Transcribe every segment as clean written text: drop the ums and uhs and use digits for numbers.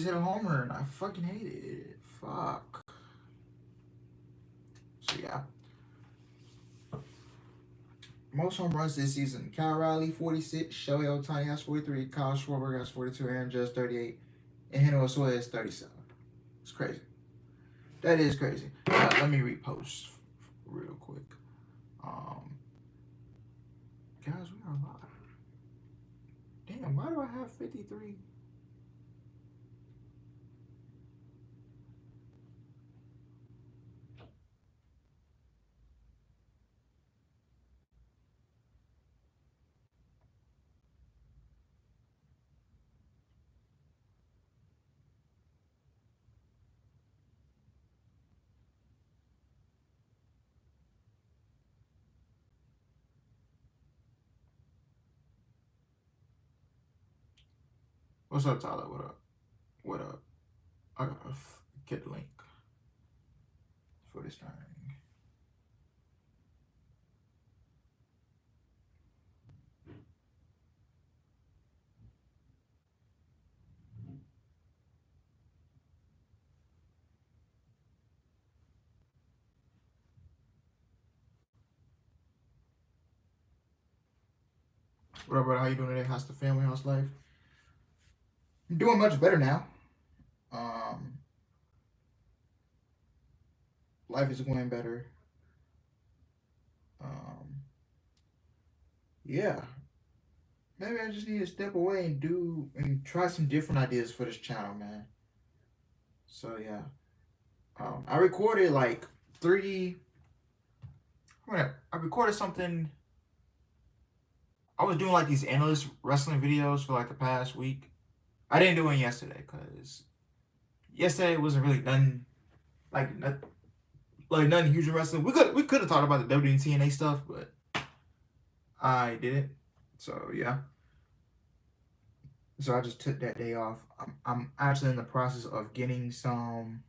just hit a homer and I fucking hate it. Fuck. So yeah. Most home runs this season: Cal Riley 46, Shohei Ohtani has 43, Kyle Schwarber has 42, Aaron Judge 38, and Hino Suarez 37. It's crazy. That is crazy. Let me repost real quick. Guys, we are live. Damn, why do I have 53? What's up, Tyler? What up? What up? I gotta get the link for this thing. What up, brother? How you doing today? How's the family? How's life? I'm doing much better now. Life is going better. Yeah. Maybe I just need to step away and try some different ideas for this channel, man. So yeah. I recorded like I recorded something. I was doing like these analyst wrestling videos for like the past week. I didn't do it yesterday because yesterday wasn't really nothing like nothing huge in wrestling. We could have talked about the WNTNA stuff, but I didn't. So yeah. So I just took that day off. I'm actually in the process of getting some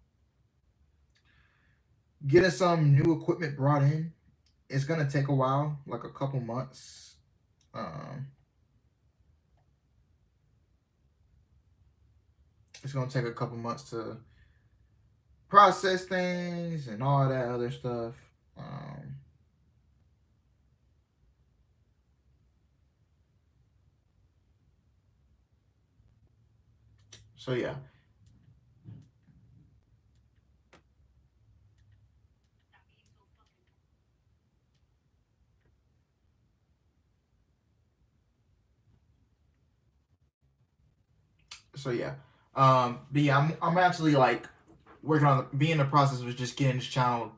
new equipment brought in. It's gonna take a while, like a couple months. It's gonna take a couple months to process things and all that other stuff. So yeah. So yeah. But yeah, I'm actually like working on being in the process of just getting this channel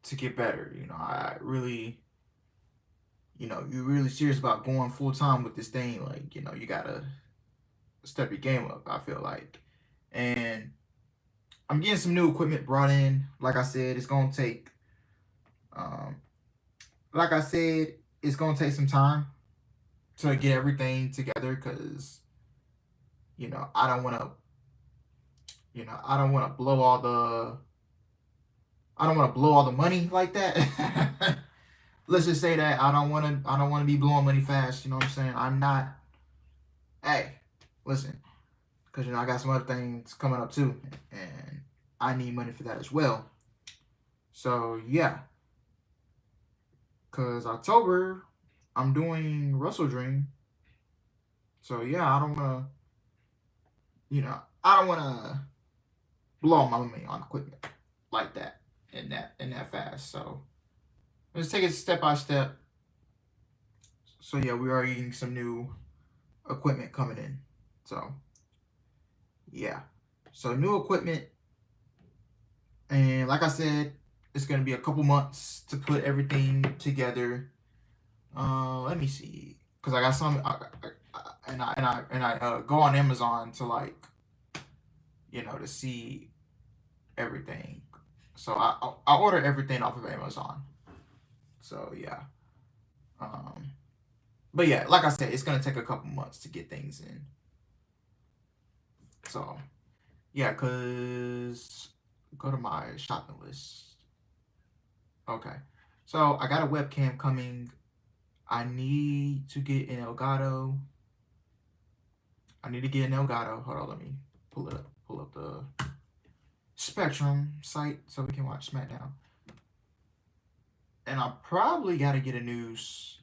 to get better. You know, I really, you're really serious about going full time with this thing. Like, you gotta step your game up, I feel like. And I'm getting some new equipment brought in. Like I said, it's gonna take some time to get everything together because I don't want to blow all the money like that. Let's just say that I don't want to be blowing money fast. You know what I'm saying? I'm not. Hey, listen, because I got some other things coming up too, and I need money for that as well. So yeah, because October I'm doing Wrestle Dream. So yeah, I don't want to blow my money on equipment like that and that fast. So let's take it step by step. So yeah, we are getting some new equipment coming in. So yeah, so new equipment, and like I said, it's gonna be a couple months to put everything together. Let me see, cause I got some, I go on Amazon to like, to see everything. So I order everything off of Amazon. So yeah. But yeah, like I said, it's gonna take a couple months to get things in. So yeah, cause go to my shopping list. Okay, so I got a webcam coming. I need to get an Elgato. Hold on, let me pull it up. Spectrum site so we can watch SmackDown. And I probably got to get a news.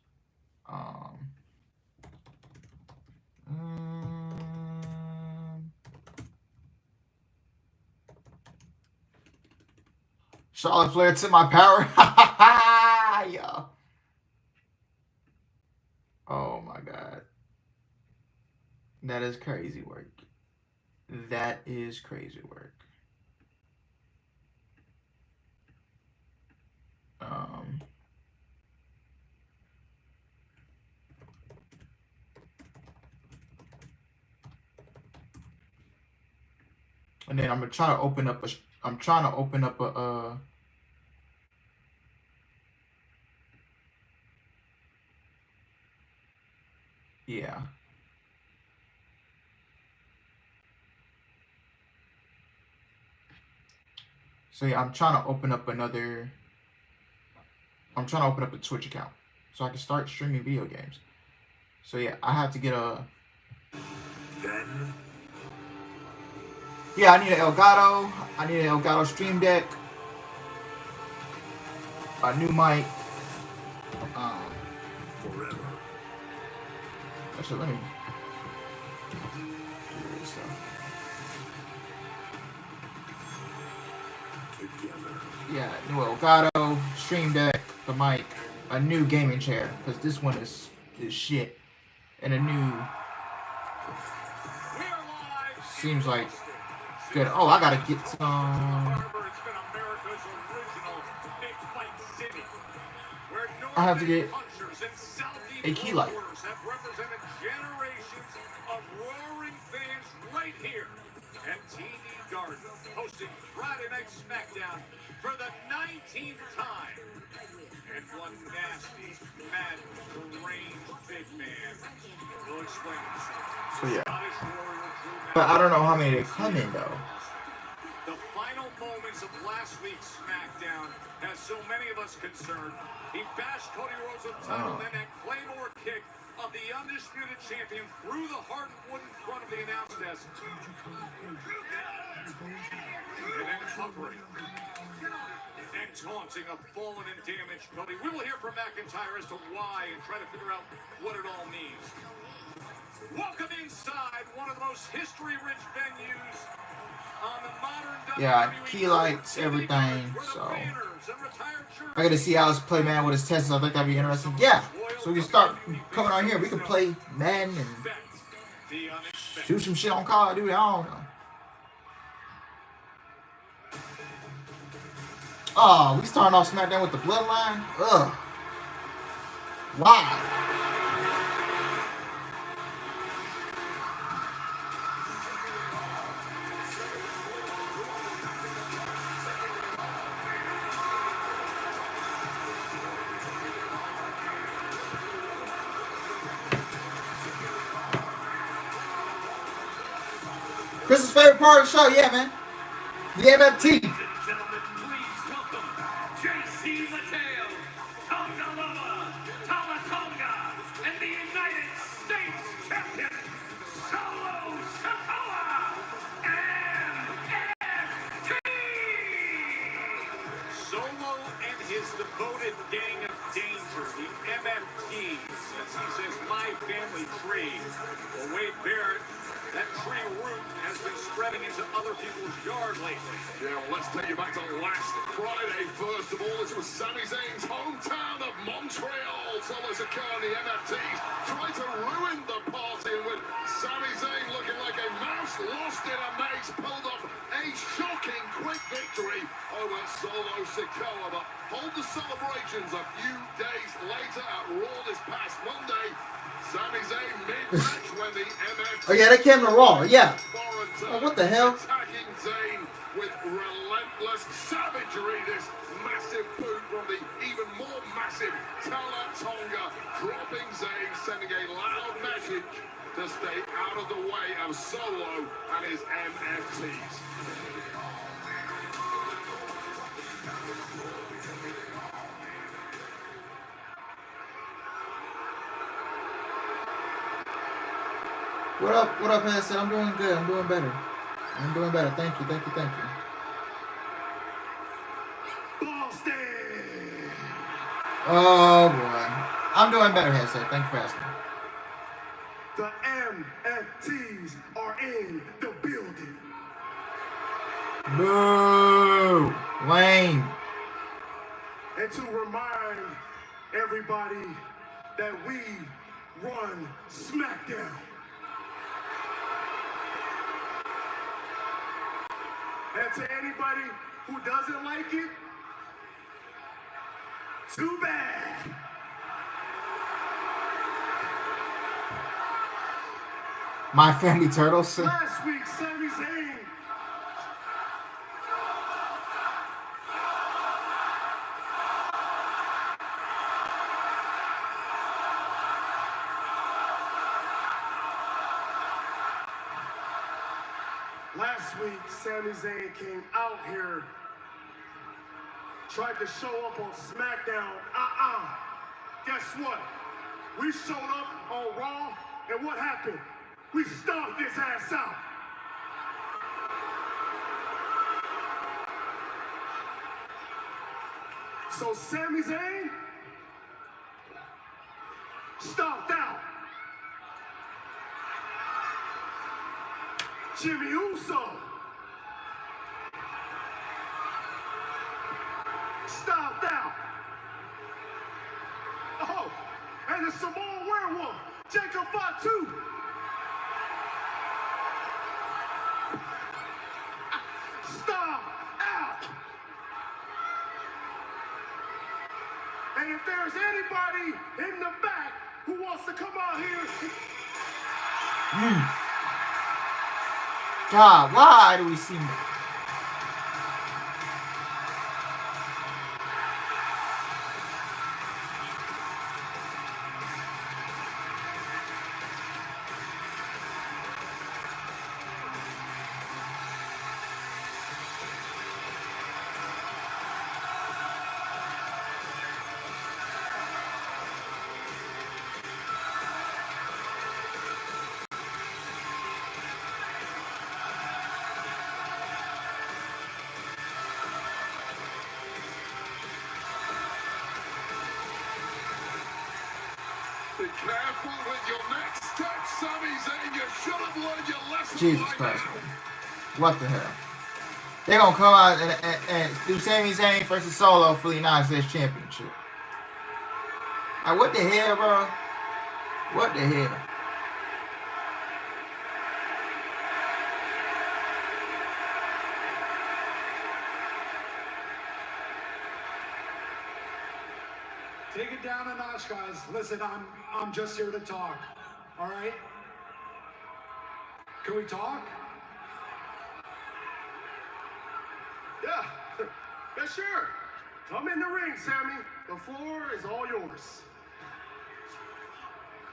Charlotte Flair to my power. Yeah. Oh my god. That is crazy work. That is crazy work. And then I'm gonna try to open up a. I'm trying to open up a. Yeah. So yeah, I'm trying to open up another. I'm trying to open up a Twitch account so I can start streaming video games. So yeah, I have to get a. Yeah, I need an Elgato. I need an Elgato Stream Deck. A new mic. Actually, let me. Yeah, new Elgato, Stream Deck, the mic, a new gaming chair because this one is shit, and a new. Seems like good. Oh, I gotta get some. I have to get a key light. Hosting Friday Night SmackDown for the 19th time. And one nasty, mad, deranged big man will explain himself. So yeah. But I don't know how many they come in though. The final moments of last week's SmackDown has so many of us concerned. He bashed Cody Rhodes with the title, then that Claymore kick of the undisputed champion through the hard wooden front of the announce desk. And then covering and taunting a fallen and damaged Cody. We will hear from McIntyre as to why and try to figure out what it all means. Welcome inside one of the most history-rich venues on the modern WWE. Yeah, key lights, everything. So I gotta see Alice play Madden with his tests. I think that'd be interesting. Yeah, so we can start coming on here. We can play Madden and do some shit on Call of Duty. I don't know. Oh, we starting off SmackDown with the Bloodline? Ugh. Why? Chris's favorite part of the show, yeah, man. The MFT. Devoted gang of danger, the MFTs, as he says, my family tree. Well, Wade Barrett, that tree root has been spreading into other people's yard lately. Yeah, well, let's take you back to last Friday. First of all, this was Sami Zayn's hometown of Montreal. Solo Sikoa and the MFTs tried to ruin the party, and with Sami Zayn looking like a mouse lost in a maze, pulled off a shocking quick victory over Solo Sikoa. But hold the celebrations a few days later at Raw this past Monday. Sami Zayn mid-match when the MFT... Oh yeah, they came to Raw, yeah. Oh, what the hell? Attacking Zayn with relentless savagery. This massive boot from the even more massive Tala Tonga, dropping Zayn, sending a loud message to stay out of the way of Solo and his MFTs. What up, Hanson? I'm doing good. I'm doing better. Thank you. Oh boy. I'm doing better, headset. Thank you for asking. The MFTs are in the building. Boo! Lame. And to remind everybody that we run SmackDown. And to anybody who doesn't like it, too bad. My Family Turtles. Last week, Sami Zayn came out here, tried to show up on SmackDown. Guess what? We showed up on Raw, and what happened? We stomped his ass out. So Sami Zayn stomped out. Jimmy Uso stomped out. Oh, and the Samoan werewolf, Jacob Fatu, stomped out. And if there's anybody in the back who wants to come out here, God, why do we see him? be careful with your next step, Sami Zayn. You should have learned your lesson. Jesus Christ, man. What the hell? They're gonna come out and do Sami Zayn versus Solo for the United States Championship. Like, what the hell, bro? What the hell? Take it down a notch, guys. Listen, I'm just here to talk. All right? Can we talk? Yeah, yeah, sure. Come in the ring, Sammy. The floor is all yours.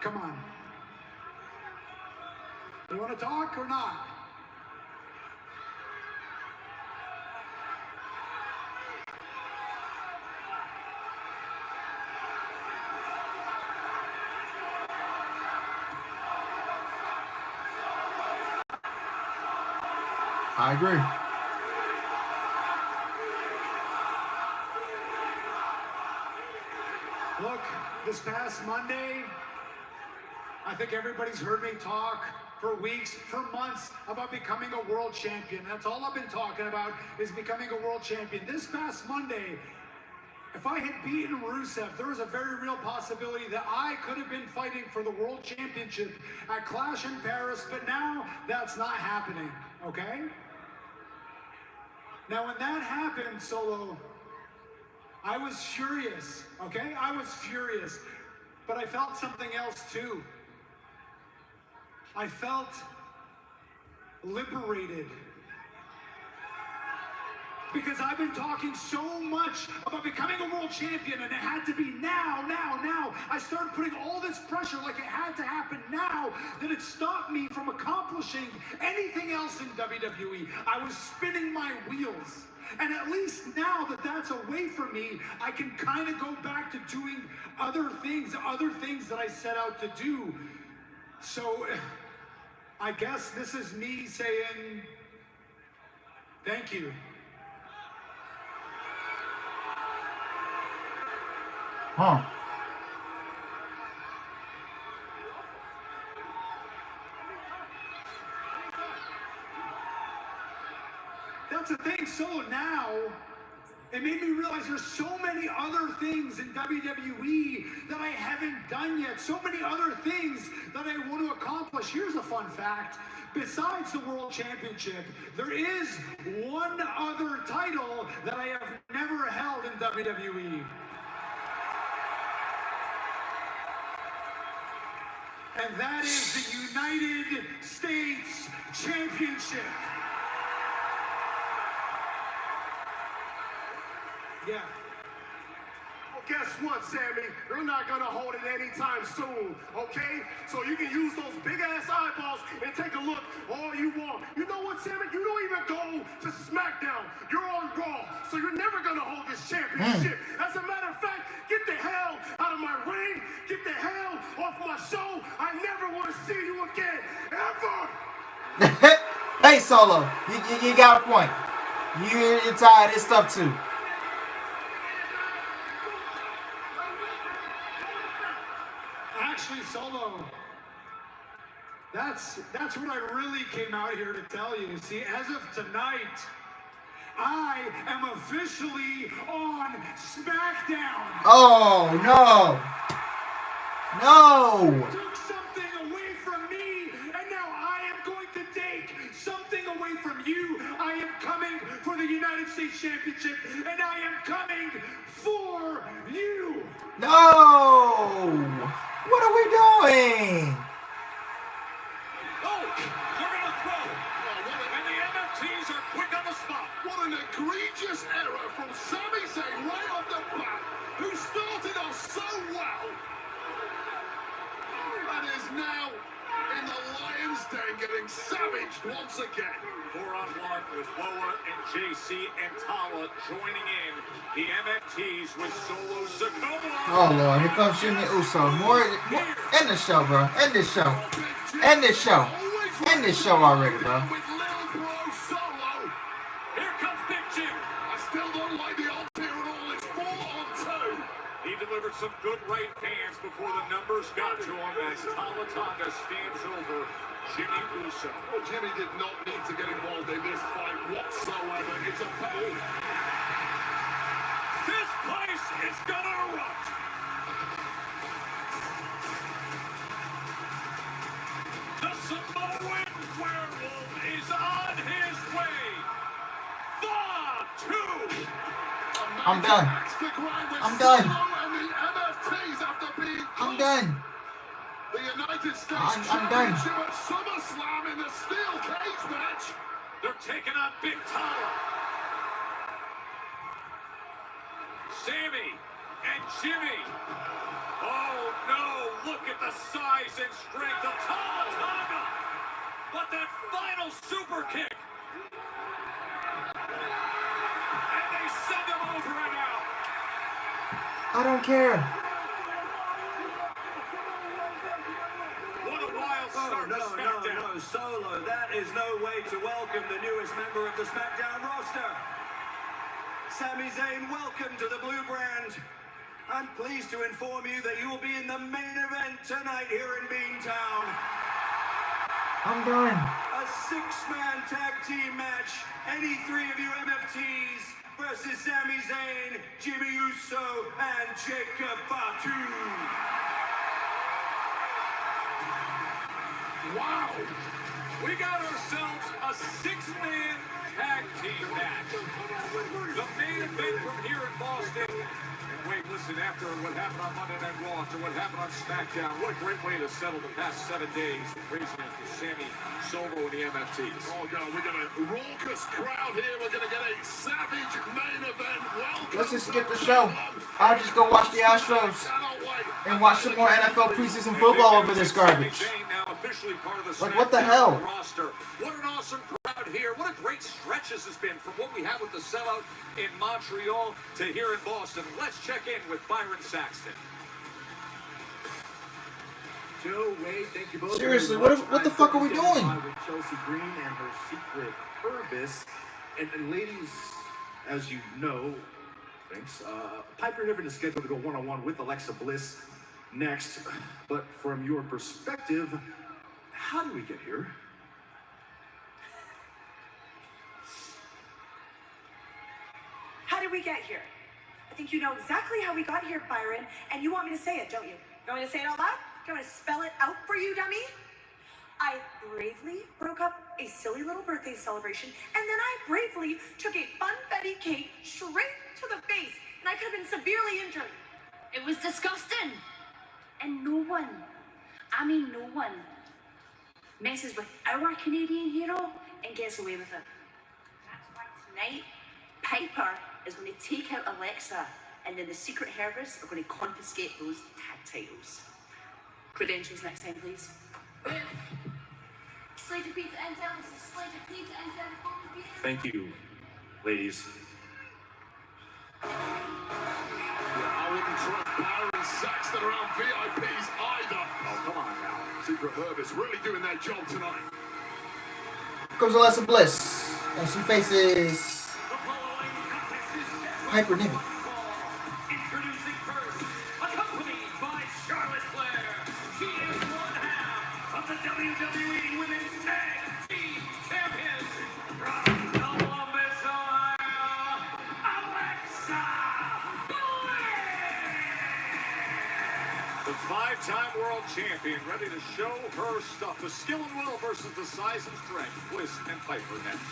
Come on. You want to talk or not? I agree. Look, this past Monday, I think everybody's heard me talk for weeks, for months, about becoming a world champion. That's all I've been talking about, is becoming a world champion. This past Monday, if I had beaten Rusev, there was a very real possibility that I could have been fighting for the world championship at Clash in Paris, but now that's not happening, okay? Now, when that happened, Solo, I was furious, okay? I was furious, but I felt something else too. I felt liberated. Because I've been talking so much about becoming a world champion, and it had to be now, now, now. I started putting all this pressure like it had to happen now, that it stopped me from accomplishing anything else in WWE. I was spinning my wheels. And at least now that that's away from me, I can kind of go back to doing other things that I set out to do. So I guess this is me saying thank you. Huh. That's the thing. So now, it made me realize there's so many other things in WWE that I haven't done yet. So many other things that I want to accomplish. Here's a fun fact. Besides the World Championship, there is one other title that I have never held in WWE. And that is the United States Championship. Yeah. Well, guess what, Sammy? You're not gonna hold it anytime soon, okay? So you can use those big-ass eyeballs and take a look all you want. You know what, Sammy? You don't even go to SmackDown. You're on Raw, so you're never gonna hold this championship. As a matter of fact, get the hell out of my ring. Get the hell off my show. I never want to see you again, ever. Hey, Solo, you got a point. You're tired of this stuff too. Actually, Solo, that's what I really came out here to tell you. See, as of tonight, I am officially on SmackDown. Oh, no. No. Took something away from me, and now I am going to take something away from you. I am coming for the United States Championship, and I am coming for you. No. What are we doing? Oh, they're going to throw. And the MFTs are quick on the spot. What an egregious error from Sami Zayn right off the bat, who started off so well. And is now in the lion's den getting savaged once again. 4-on-1 with Boa and JC and Tala joining in. The MFTs with Solo Sikoa. Oh, Lord. Here comes Jimmy Uso. More. End the show, bro. End this show. End this show. End this show already, bro. With Lil Bro Solo. Here comes Big Jim. I still don't like the odds here at all. It's 4-on-2. He delivered some good right hands before the numbers got to him as Tala Tonga stands over Jimmy Uso. Well, Jimmy did not need to get involved in this fight whatsoever. It's a foul. This place is gonna erupt. The Samoan werewolf is on his way. The 2. I'm done. I'm done. I'm done. The United States I'm done. Championship at SummerSlam in the steel cage match. They're taking on Big Tala. Sammy and Jimmy. Oh no, look at the size and strength of Tala Tonga. But that final super kick. And they send him over and out. I don't care. What a wild start to SmackDown. No, Solo. That is no way to welcome the newest member of the SmackDown roster. Sami Zayn, welcome to the Blue Brand. I'm pleased to inform you that you will be in the main event tonight here in Beantown. I'm done. A 6-man tag team match. Any 3 of you MFTs versus Sami Zayn, Jimmy Uso, and Jacob Fatu. Wow. We got ourselves a 6-man tag team match. The main event from here in Boston. And wait, listen, after what happened on Monday Night Raw, after what happened on SmackDown, what a great way to settle the past 7 days. The craziness with Sammy, Solo, and the MFTs. Oh, no, we're going to raucous crowd here. We're going to get a savage main event. Welcome. Let's just skip the show. I'll just go watch the Astros and watch some more NFL preseason football over this garbage. Like, what the hell? What an awesome crowd here. What a great stretch this has been from what we had with the sellout in Montreal to here in Boston. Let's check in with Byron Saxton. Joe, Wade, thank you both. Seriously, what the fuck are we doing? With Chelsea Green and her secret Purvis. And ladies, as you know, Thanks. Piper Niven is scheduled to go one-on-one with Alexa Bliss next. But from your perspective, how did we get here? How did we get here? I think you know exactly how we got here, Byron, and you want me to say it, don't you? You want me to say it out loud? Do you want me to spell it out for you, dummy? I bravely broke up a silly little birthday celebration, and then I bravely took a funfetti cake straight to the face, and I could have been severely injured. It was disgusting. And no one, I mean no one, messes with our Canadian hero and gets away with it. That's why tonight, Piper is going to take out Alexa, and then the Secret Service are going to confiscate those tag titles. Credentials next time, please. Slater Pizza Intel, this is Slater Pizza Intel. Thank you, ladies. I wouldn't trust Byron Saxton around VIPs either. Oh, come on now. Secret Service really doing their job tonight. Comes Alexa Bliss, and she faces Piper Niven. Introducing first, accompanied by Charlotte Flair. She is one half of the WWE Women's Tag Team Champions from Columbus, Ohio, Alexa Bliss. The five-time world champion ready to show her stuff. The skill and will versus the size and strength. Bliss and Piper next.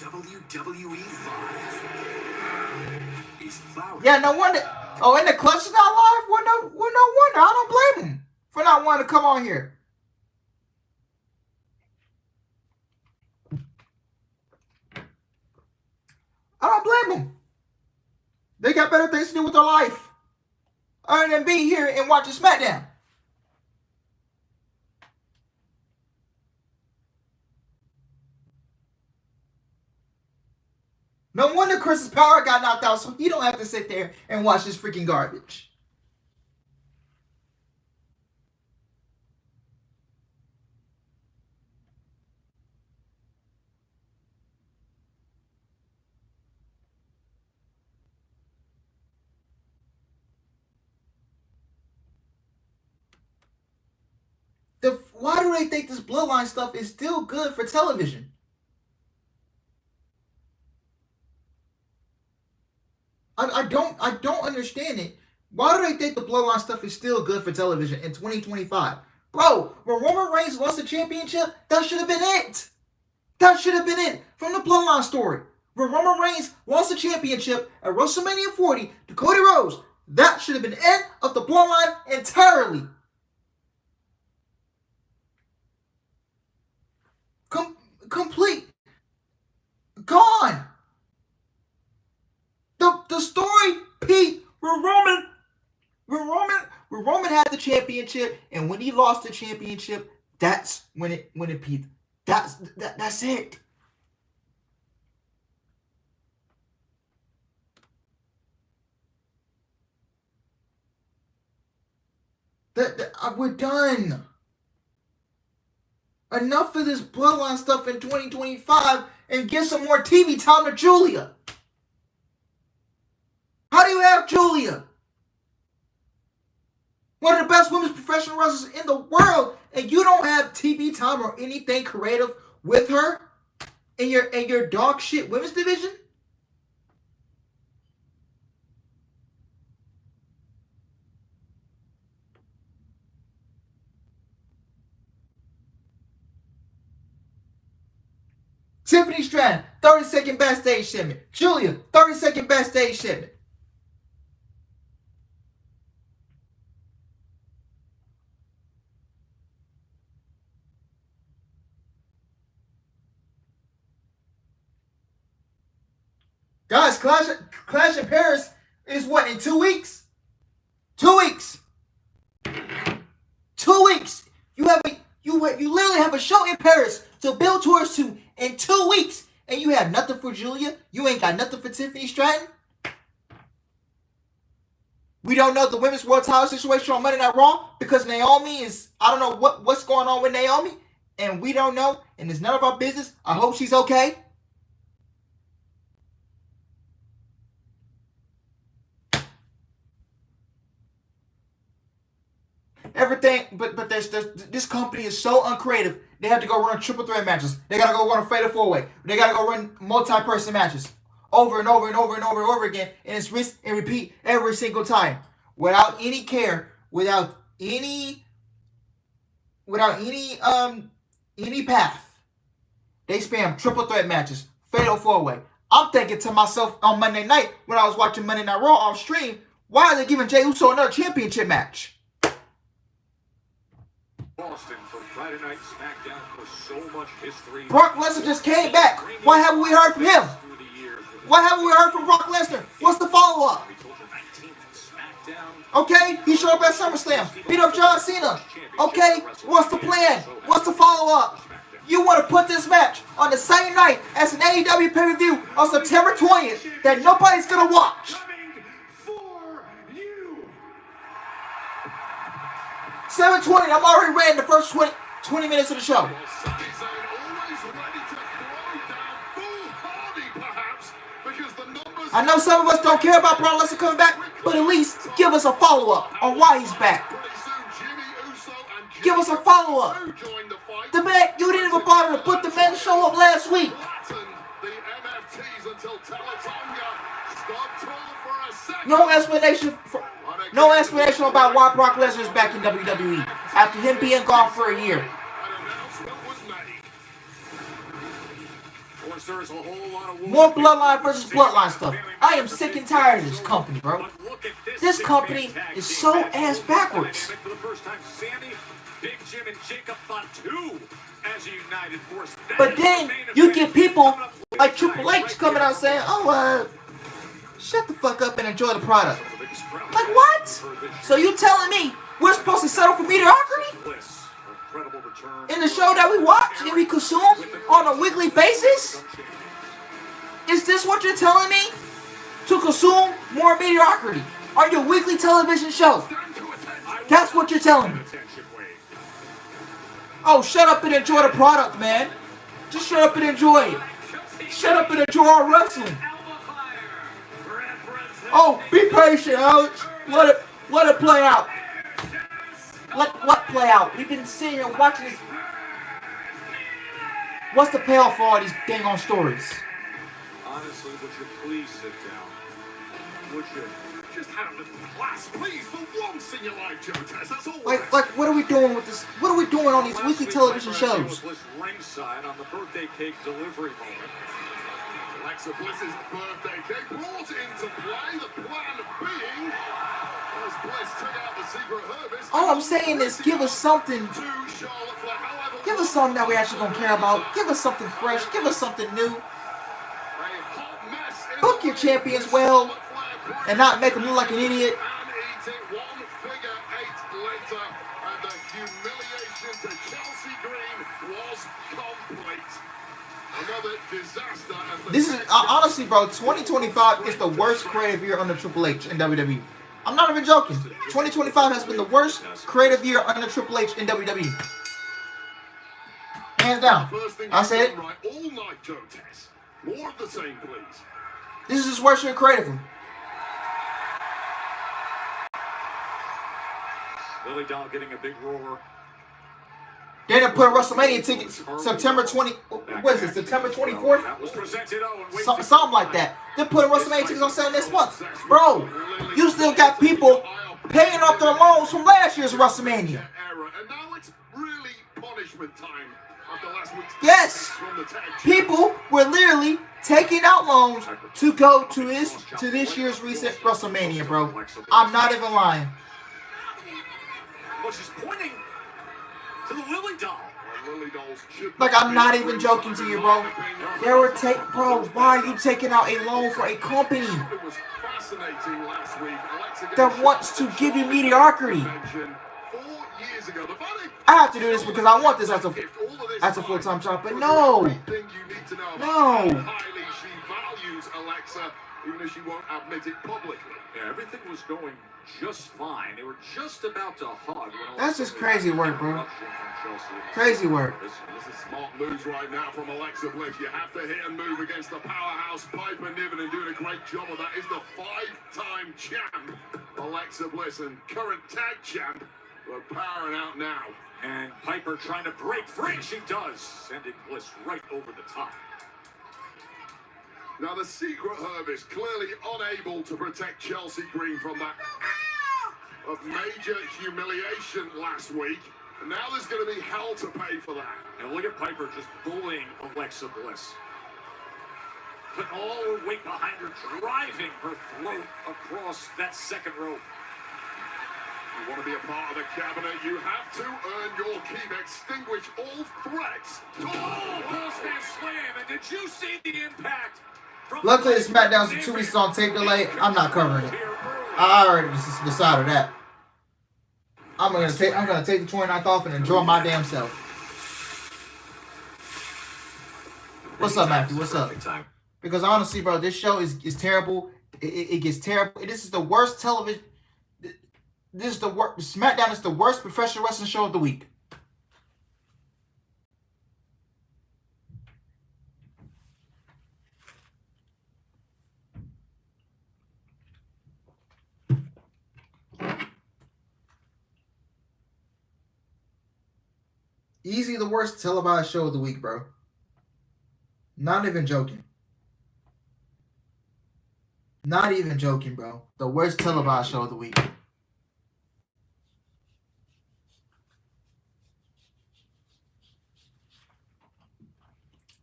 WWE 5 is flowering. Yeah, no wonder. Oh, and the clutch is not live? Well, no wonder. I don't blame him for not wanting to come on here. I don't blame them. They got better things to do with their life other than be here and watching SmackDown. No wonder Chris's power got knocked out, so he don't have to sit there and watch this freaking garbage. Why do they think this bloodline stuff is still good for television? I don't understand it. Why do they think the bloodline stuff is still good for television in 2025? Bro, when Roman Reigns lost the championship, that should have been it. That should have been it from the bloodline story. When Roman Reigns lost the championship at WrestleMania 40 to Cody Rhodes, that should have been the end of the bloodline entirely. Complete. Gone. The story peaked when Roman had the championship, and when he lost the championship, that's when it peaked. That's it. We're done. Enough of this bloodline stuff in 2025 and get some more TV time to Julia. How do you have Julia, one of the best women's professional wrestlers in the world, and you don't have TV time or anything creative with her in your dog shit women's division? Tiffany Stratton, 32nd backstage segment. Julia, 32nd backstage segment. Guys, Clash in Paris is what, in 2 weeks? 2 weeks. 2 weeks. You literally have a show in Paris to build towards to in 2 weeks, and you have nothing for Julia. You ain't got nothing for Tiffany Stratton. We don't know the women's world title situation on Monday Night Raw because Naomi is, I don't know what's going on with Naomi. and we don't know, and it's none of our business. I hope she's okay. Everything, but this company is so uncreative. They have to go run triple threat matches. They gotta go run a fatal 4-way. They gotta go run multi-person matches over and over and over and over and over again, and it's rinse and repeat every single time without any care, without any path. They spam triple threat matches, fatal 4-way. I'm thinking to myself on Monday night when I was watching Monday Night Raw off stream, why are they giving Jey Uso another championship match? Boston for Friday Night SmackDown for so much history. Brock Lesnar just came back. Why haven't we heard from him? Why haven't we heard from Brock Lesnar? What's the follow-up? Okay, he showed up at SummerSlam. Beat up John Cena. Okay, what's the plan? What's the follow-up? You want to put this match on the same night as an AEW pay-per-view on September 20th that nobody's going to watch. 7:20, I'm already ready in the first 20 minutes of the show. I know some of us don't care about Brock Lesnar coming back, but at least give us a follow-up on why he's back. Give us a follow-up. The man, you didn't even bother to put the men's show up last week. No explanation about why Brock Lesnar is back in WWE after him being gone for a year. More bloodline versus bloodline stuff. I am sick and tired of this company, bro. This company is so ass backwards. But then you get people like Triple H coming out saying, "Oh, shut the fuck up and enjoy the product." Like what? So you telling me we're supposed to settle for mediocrity? In the show that we watch and we consume on a weekly basis? Is this what you're telling me? To consume more mediocrity on your weekly television show? That's what you're telling me. Oh, shut up and enjoy the product, man. Just shut up and enjoy it. Shut up and enjoy our wrestling. Oh, be patient, Alex. Let it play out. Let what play out? We've been sitting here watching this. What's the payoff for all these dang on stories? Honestly, would you please sit down? Would you just have a little class, please, for once in your life, Joe Tess? That's all. Like, what are we doing with this? What are we doing on these weekly television shows? Ringside on the birthday cake delivery moment. Alexa Bliss's birthday cake brought into play, the plan being as Bliss took out the secret harvest. All I'm saying is give us something. Give us something that we actually gonna care about. Give us something fresh. Give us something new. Book your champions well and not make them look like an idiot. This is honestly, bro. 2025 is the worst creative year under Triple H in WWE. I'm not even joking. 2025 has been the worst creative year under Triple H in WWE. Hands down. I said it. All night, Joe Tess. More of the same, please. This is his worst year creatively. Lily Doll getting a big roar. They're gonna put WrestleMania tickets September 20. What is it? September 24th? Something like that. They're putting WrestleMania tickets on sale this month, bro. You still got people paying off their loans from last year's WrestleMania. And now it's really punishment time after last week's. Yes, people were literally taking out loans to go to this year's recent WrestleMania, bro. I'm not even lying. Well, she's pointing to the Lily Doll. Like, I'm not even joking to you, bro. They were bro, why are you taking out a loan for a company that wants to give you mediocrity? I have to do this because I want this as a full-time job, but no. Even if she won't admit it publicly. Yeah, everything was going just fine. They were just about to hug. That's just crazy work, bro. Crazy work. This is smart moves right now from Alexa Bliss. You have to hit and move against the powerhouse Piper Niven, and doing a great job of that is the 5-time champ, Alexa Bliss, and current tag champ, but powering out now. And Piper trying to break free. She does, sending Bliss right over the top. Now the Secret Herb is clearly unable to protect Chelsea Green from that of major humiliation last week. And now there's going to be hell to pay for that. And look at Piper just bullying Alexa Bliss. Putting all her weight behind her, driving her throat across that second rope. You want to be a part of the cabinet, you have to earn your keep. Extinguish all threats. Oh, Horseman slam. And did you see the impact? Luckily, the SmackDown's 2 weeks on tape delay. I'm not covering it. I already decided that. I'm gonna take the 29th off and enjoy my damn self. What's up, Matthew? What's up? Because honestly, bro, this show is terrible. It gets terrible. This is the worst television. This is the worst. SmackDown is the worst professional wrestling show of the week. Easy the worst televised show of the week, bro. Not even joking. Not even joking, bro. The worst televised show of the week.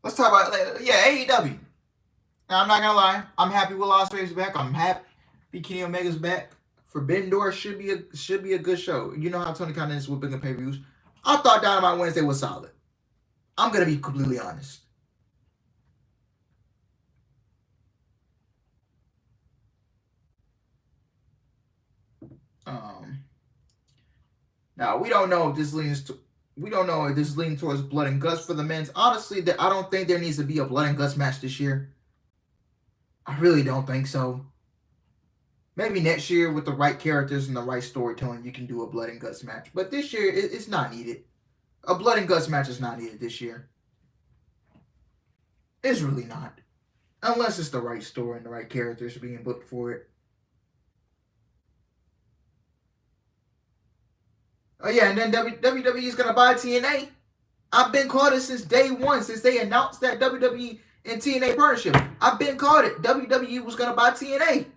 Let's talk about AEW. Now, I'm not gonna lie. I'm happy Will Ospreay's back. I'm happy Kenny Omega's back. Forbidden Door should be a good show. You know how Tony Khan is with bigger pay-per-views. I thought Dynamite Wednesday was solid. I'm gonna be completely honest. Now we don't know if this leans towards blood and guts for the men's. Honestly, I don't think there needs to be a blood and guts match this year. I really don't think so. Maybe next year with the right characters and the right storytelling, you can do a blood and guts match. But this year, it's not needed. A blood and guts match is not needed this year. It's really not. Unless it's the right story and the right characters being booked for it. Oh yeah, and then WWE is going to buy TNA. I've been called it since day one, since they announced that WWE and TNA partnership. I've been called it. WWE was going to buy TNA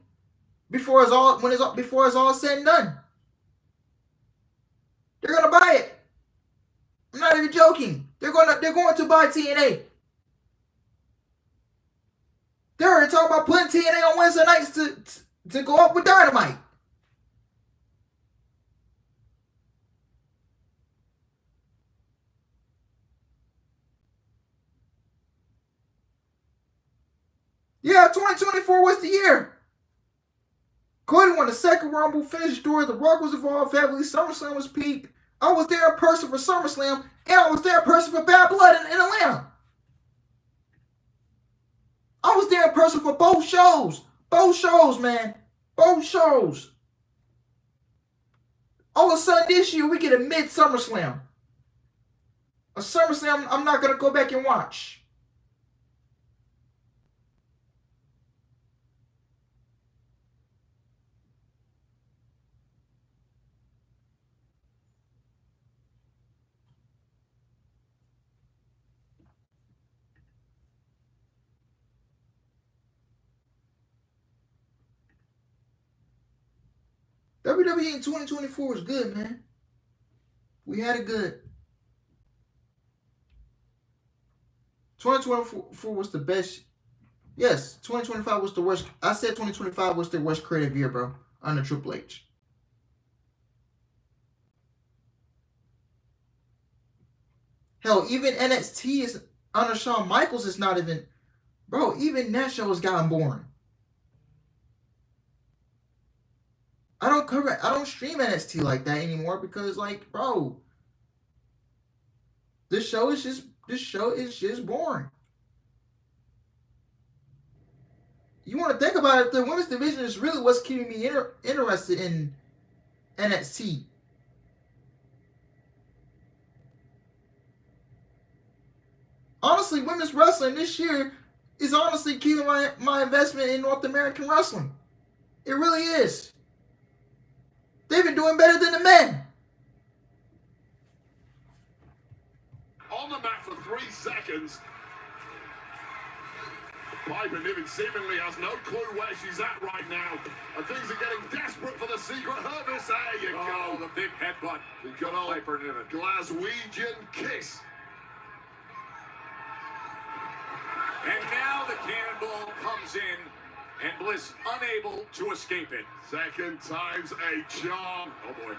before it's all said and done. They're going to buy it. I'm not even joking. They're going to buy TNA. They're already talking about putting TNA on Wednesday nights to go up with Dynamite. Yeah, 2024 was the year. Cody won the second Rumble, finished door. The Rock was involved heavily. SummerSlam was peak. I was there in person for SummerSlam, and I was there in person for Bad Blood in Atlanta. I was there in person for both shows. Both shows, man. Both shows. All of a sudden this year, we get a mid-SummerSlam. A SummerSlam I'm not going to go back and watch. WWE in 2024 was good, man. We had it good. 2024 was the best. Yes, 2025 was the worst. I said 2025 was the worst creative year, bro, under Triple H. Hell, even NXT is under Shawn Michaels is not even, bro. Even that show has gotten boring. I don't stream NXT like that anymore because, like, bro, this show is just boring. You want to think about it, the women's division is really what's keeping me interested in NXT. honestly, women's wrestling this year is honestly keeping my investment in North American wrestling. It really is. They've been doing better than the men. On the mat for 3 seconds. Piper Niven seemingly has no clue where she's at right now. And things are getting desperate for the secret harvest. There you go. The big headbutt. The good old Piper Niven. Glaswegian kiss. And now the cannonball comes in, and Bliss unable to escape it. Second time's a charm. Oh boy.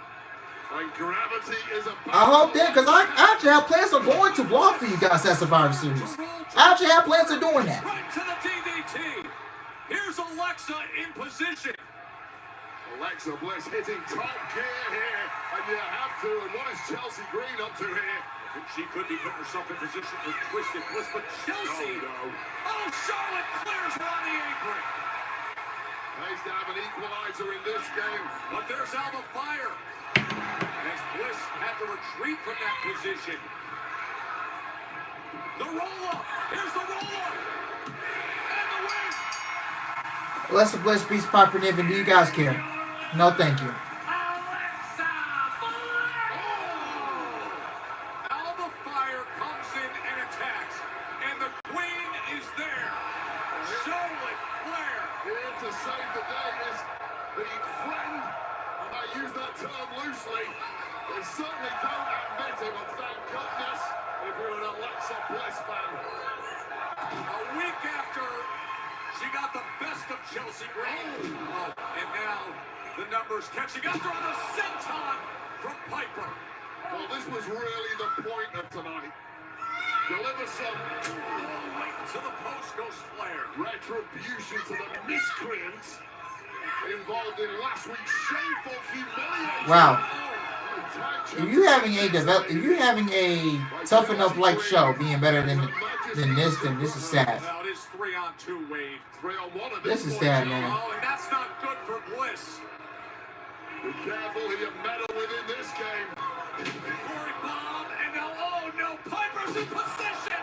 And gravity is a... I hope that, because I actually have plans of going to vlog for you guys at Survivor Series. I actually have plans of doing that. Right to the DDT. Here's Alexa in position. Alexa Bliss hitting top gear here. And you have to. And what is Chelsea Green up to here? She could be putting herself in position for Twisted Bliss, but Chelsea... Oh, no. Oh, Charlotte clears her on the apron. Nice to have an equalizer in this game. But there's Alba Fire. As Bliss had to retreat from that position. The roll-up. Here's the roll-up. And the win. Alexa Bliss beats Piper Niven. Do you guys care? No, thank you. Alba Fire comes in and attacks. And the queen is there. Charlotte Flair. Here to save the day is the friend. And I use that term loosely. They certainly don't admit it, but thank goodness if you're an Alexa Bliss fan. A week after she got the best of Chelsea Green. Oh, and now the numbers catching up to her on the senton from Piper. Well, this was really the point of tonight. Deliver some Right to the post goes Flair. retribution to the miscreants involved in last week's shameful humiliation. Wow. If you having a tough enough life show being better than this, then this is sad. Well, it is 3-on-2, Wade. 3-on-1 at This is point, sad, Joe. man. Oh, and that's not good for Bliss. Be careful who you meddle with in this game. Corey Bomb, and now, oh no, Piper's in position.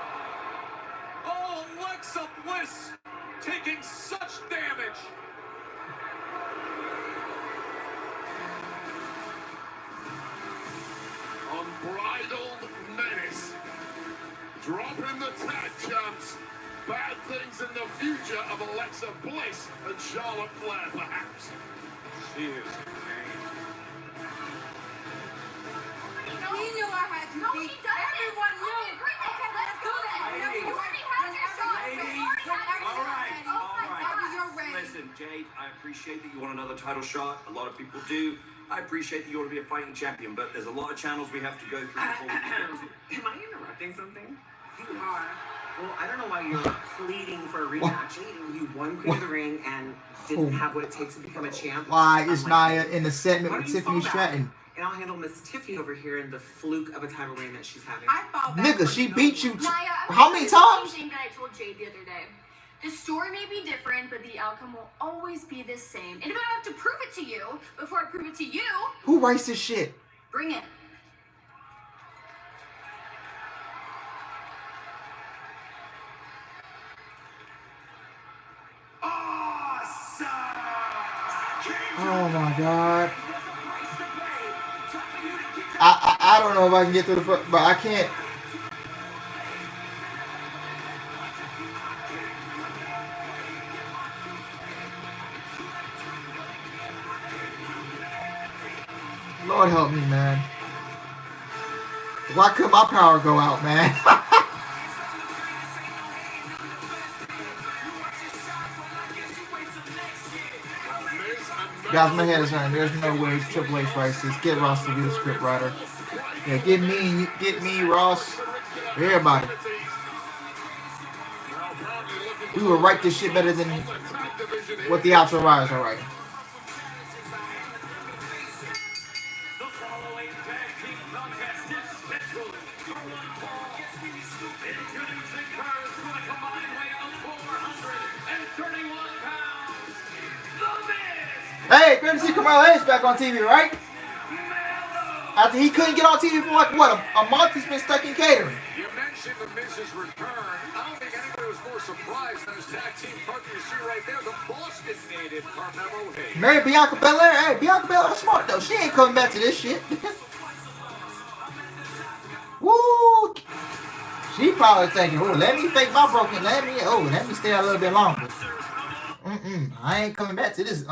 Oh, Alexa Bliss taking such damage. Unbridled menace. Dropping the tag champs. Bad things in the future of Alexa Bliss and Charlotte Flair, perhaps. She is. We knew I had to No, be. he doesn't. Everyone knew. Okay, great. Okay, let's go then. Whenever You you're already ready. had your shot. Whenever You you're already had your ready. shot. All right, Whenever all right. you're ready. Listen, Jade, I appreciate that you want another title shot. A lot of people do. I appreciate that you want to be a fighting champion, but there's a lot of channels we have to go through before we can get to. Am I interrupting something? You are. Well, I don't know why you're pleading for a rematch. You won Queen of the Ring and didn't have what it takes to become a champ. Why is I'm like, Nia in the segment why with do you Tiffany fall back? Stratton? And I'll handle Miss Tiffany over here in the fluke of a title reign that she's having. I fall back. Nigga, she beat you. Naya, I'm How gonna many tell you times? the same thing that I told Jade the other day. The story may be different, but the outcome will always be the same. And if I have to prove it to you before I prove it to you, Who writes this shit? bring it. Oh my god. I don't know if I can get to the front, but I can't. Lord help me, man. Why could my power go out, man? Guys, my head is hurting. There's no way Triple H writes this. Get Ross to be the script writer. Yeah, get me, Ross, everybody. We will write this shit better than what the outro writers are writing. The following tag team contest is scheduled for one fall. Introducing first with a combined weight of 431 pounds, The Miz. Hey, good to see Carmelo Hayes back on TV, right? After he couldn't get on TV for like what a month, he's been stuck in catering. You mentioned the Miz's return. I don't think anybody was more surprised than his tag team partner. You see right there, the Boston native Carmelo Hayes. Marry Bianca Belair. Hey, Bianca Belair's smart though. She ain't coming back to this shit. Woo! She probably thinking, oh, let me fake my broken. Let me stay a little bit longer. I ain't coming back to this.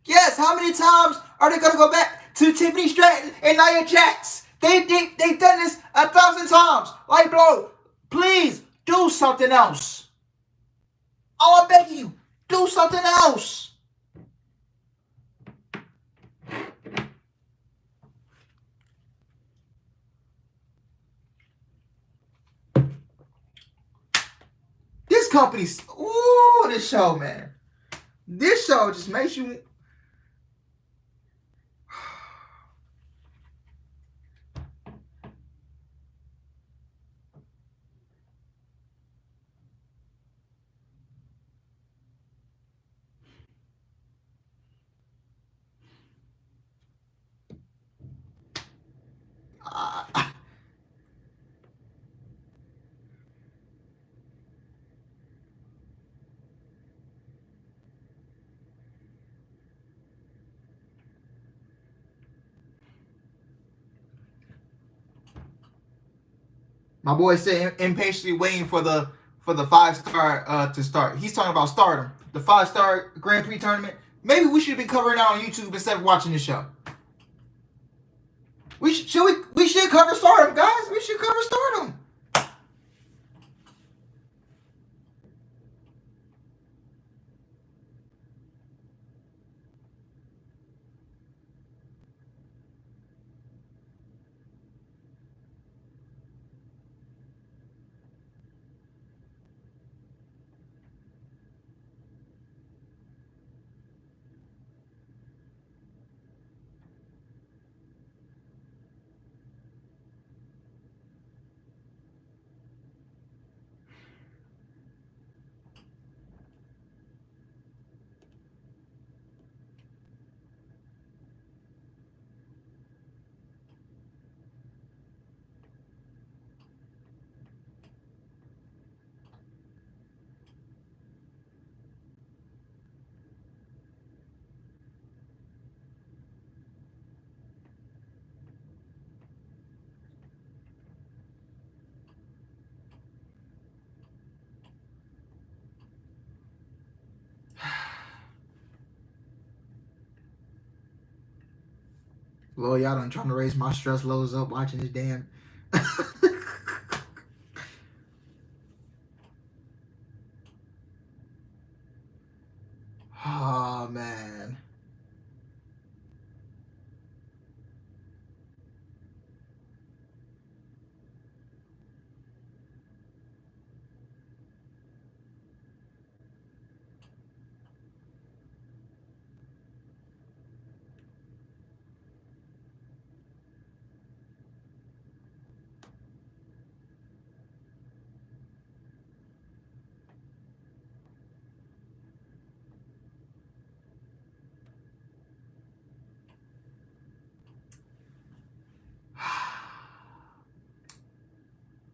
Yes, how many times are they gonna go back to Tiffany Stratton and Nia Jax? They've done this 1,000 times. Like, bro, please do something else. Oh, I'm begging you, do something else. This company's this show, man. This show just makes you. My boy said impatiently waiting for the 5-star to start. He's talking about Stardom, the 5-star Grand Prix tournament. Maybe we should be covering that on YouTube instead of watching the show. We should cover Stardom, guys. We should cover Stardom. Lord, y'all done trying to raise my stress levels up watching this damn. Oh, man.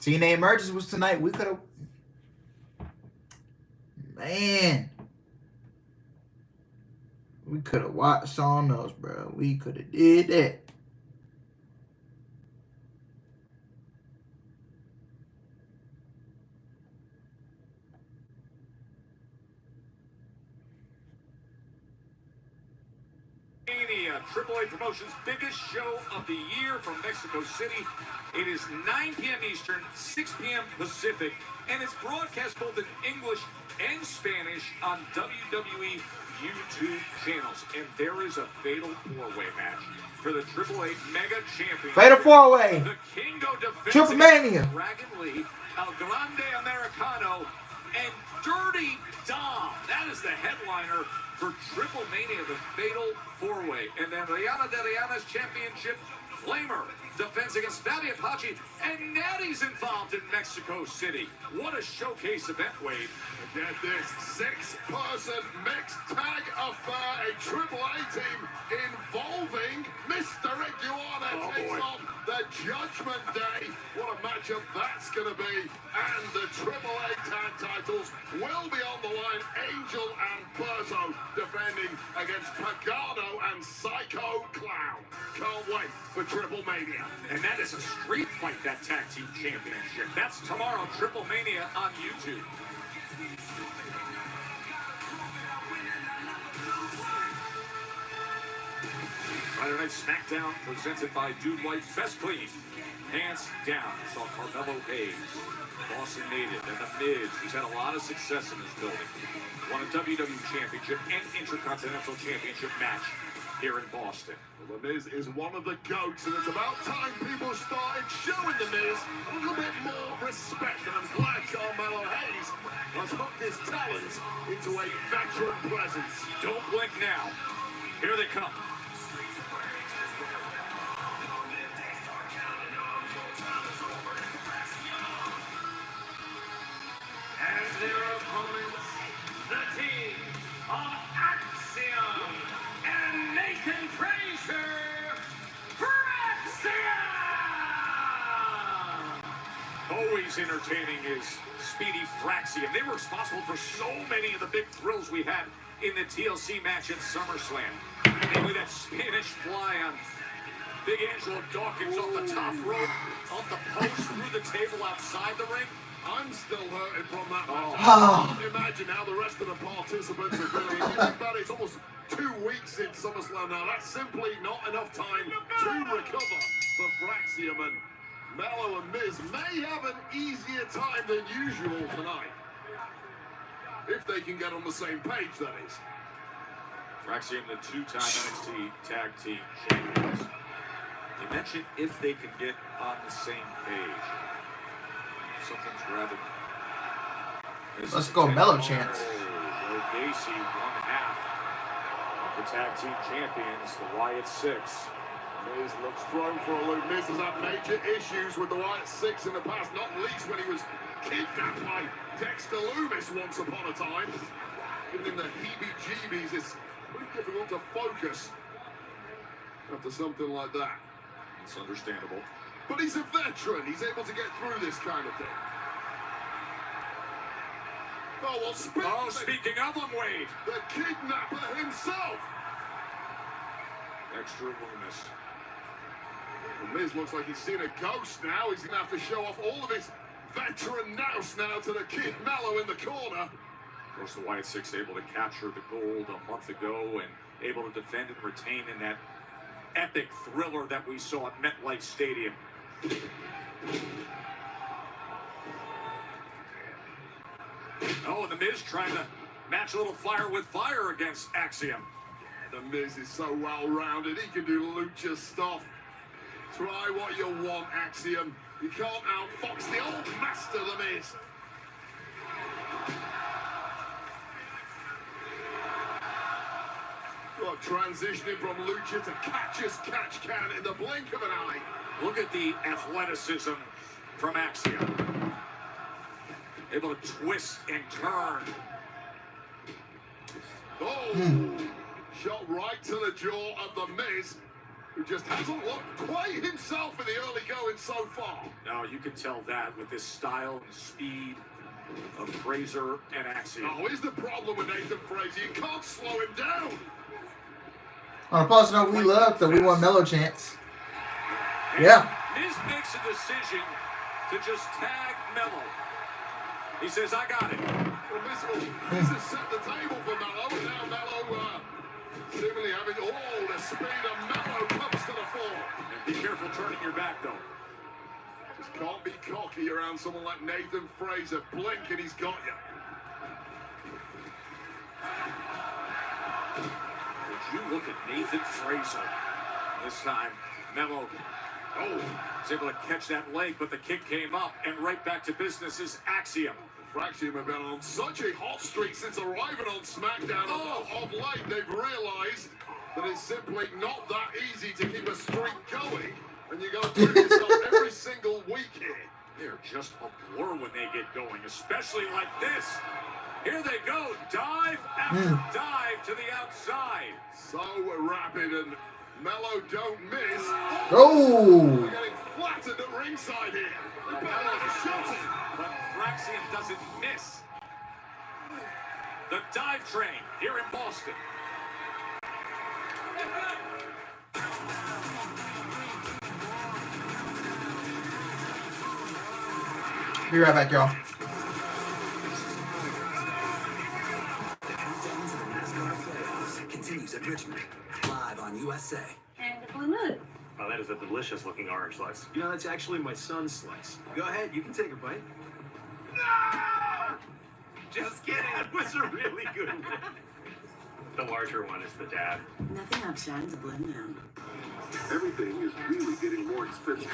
TNA Emergence was tonight. We could have. Man. We could have watched something else, bro. We could have did that. Triple A Promotions' biggest show of the year from Mexico City. It is 9 p.m. Eastern, 6 p.m. Pacific, and it's broadcast both in English and Spanish on WWE YouTube channels. And there is a fatal 4-way match for the Triple A Mega Championship. Fatal 4-way. The Kingo defense Triple Mania. Dragon Lee, El Grande Americano, and Dirty Dom. That is the headliner for Triple Mania, the Fatal 4-Way. And then Reina de Reinas Championship Flamer defends against Natty Apache, and Natty's involved in Mexico City. What a showcase event, Wade. Get this, 6-person mixed tag affair, a AAA team involving Mr. Iguana takes on the Judgment Day. What a matchup that's going to be. And the AAA tag titles will be on the line. Angel and Berzo defending against Pagano and Psycho Clown. Can't wait for Triple Mania. And that is a street fight, that tag team championship. That's tomorrow, Triple Mania on YouTube. Friday Night SmackDown presented by Dude Life Best Clean. Hands down, we saw Carmelo Hayes, Boston native, and The Miz, who's had a lot of success in this building. Won a WWE Championship and Intercontinental Championship match here in Boston. Well, The Miz is one of the GOATs, and it's about time people started showing The Miz a little bit more respect. And I'm glad Carmelo Hayes has hooked his talents into a veteran presence. Don't blink now. Here they come. And their opponents, the team of Axiom and Nathan Frazier for Axiom! Always entertaining is Speedy Fraxium. They were responsible for so many of the big thrills we had in the TLC match at SummerSlam. Namely that Spanish fly on Big Angelo Dawkins off the top rope, off the post, through the table outside the ring. I'm still hurting from that match. Oh. I can't imagine how the rest of the participants are feeling. You think about it, it's almost 2 weeks since SummerSlam now. That's simply not enough time to recover for Fraxium, and Mello and Miz may have an easier time than usual tonight. If they can get on the same page, that is. Fraxium, the 2-time NXT Tag Team Champions. You mentioned if they can get on the same page. Something's grabbing. Let's go Mellow chance. Joe Gacy, 1/2 of the Tag Team Champions, the Wyatt Six. Miz looks thrown for a loop. Miz has had major issues with the Wyatt Six in the past, not least when he was kidnapped by Dexter Loomis once upon a time. Giving him the heebie-jeebies. It's pretty difficult to focus after something like that. It's understandable. But he's a veteran. He's able to get through this kind of thing. Oh, well, Speaking of him, Wade. the kidnapper himself. Dexter Loomis. The Miz looks like he's seen a ghost now. He's going to have to show off all of his veteran nous now to the Kid Mello in the corner. Of course, the Wyatt Six able to capture the gold a month ago and able to defend and retain in that epic thriller that we saw at MetLife Stadium. Oh, and the Miz trying to match a little fire with fire against Axiom. The Miz is so well-rounded. He can do lucha stuff. Try what you want, Axiom. You can't outfox the old master, The Miz. Well, transitioning from lucha to catch-as-catch-can in the blink of an eye. Look at the athleticism from Axiom. Able to twist and turn. Oh, shot right to the jaw of The Miz, who just hasn't looked quite himself in the early going so far. Now, you can tell that with this style and speed of Frazier and Axiom. Oh, here's the problem with Nathan Frazier. You can't slow him down. On a positive note, we love that we want Mellow chance. Yeah. Miz makes a decision to just tag Mello. He says, I got it. Well, this has set the table for Mello, and now Mello seemingly having all the speed of Mello comes to the fore. And be careful turning your back, though. Just can't be cocky around someone like Nathan Frazier. Blink and he's got you. Would you look at Nathan Frazier? This time, Mello, was able to catch that leg, but the kick came up, and right back to business is Axiom. Fraxium have been on such a hot streak since arriving on SmackDown. Of late, they've realized that it's simply not that easy to keep a streak going. and you got to do this up every single week here. They're just a blur when they get going, especially like this. Here they go, dive after dive to the outside. So rapid, and Mello don't miss. Oh! They're getting flattened at ringside here. Mello shot it. But Thraxian doesn't miss. The dive train here in Boston. Be right back, y'all. Continues at Richmond, live on USA. And the blue moon. Oh, that is a delicious looking orange slice. You know, that's actually my son's slice. Go ahead, you can take a bite. No! Just kidding. That was a really good one. The larger one is the dad. Nothing outshines a blue moon. Everything is really getting more expensive.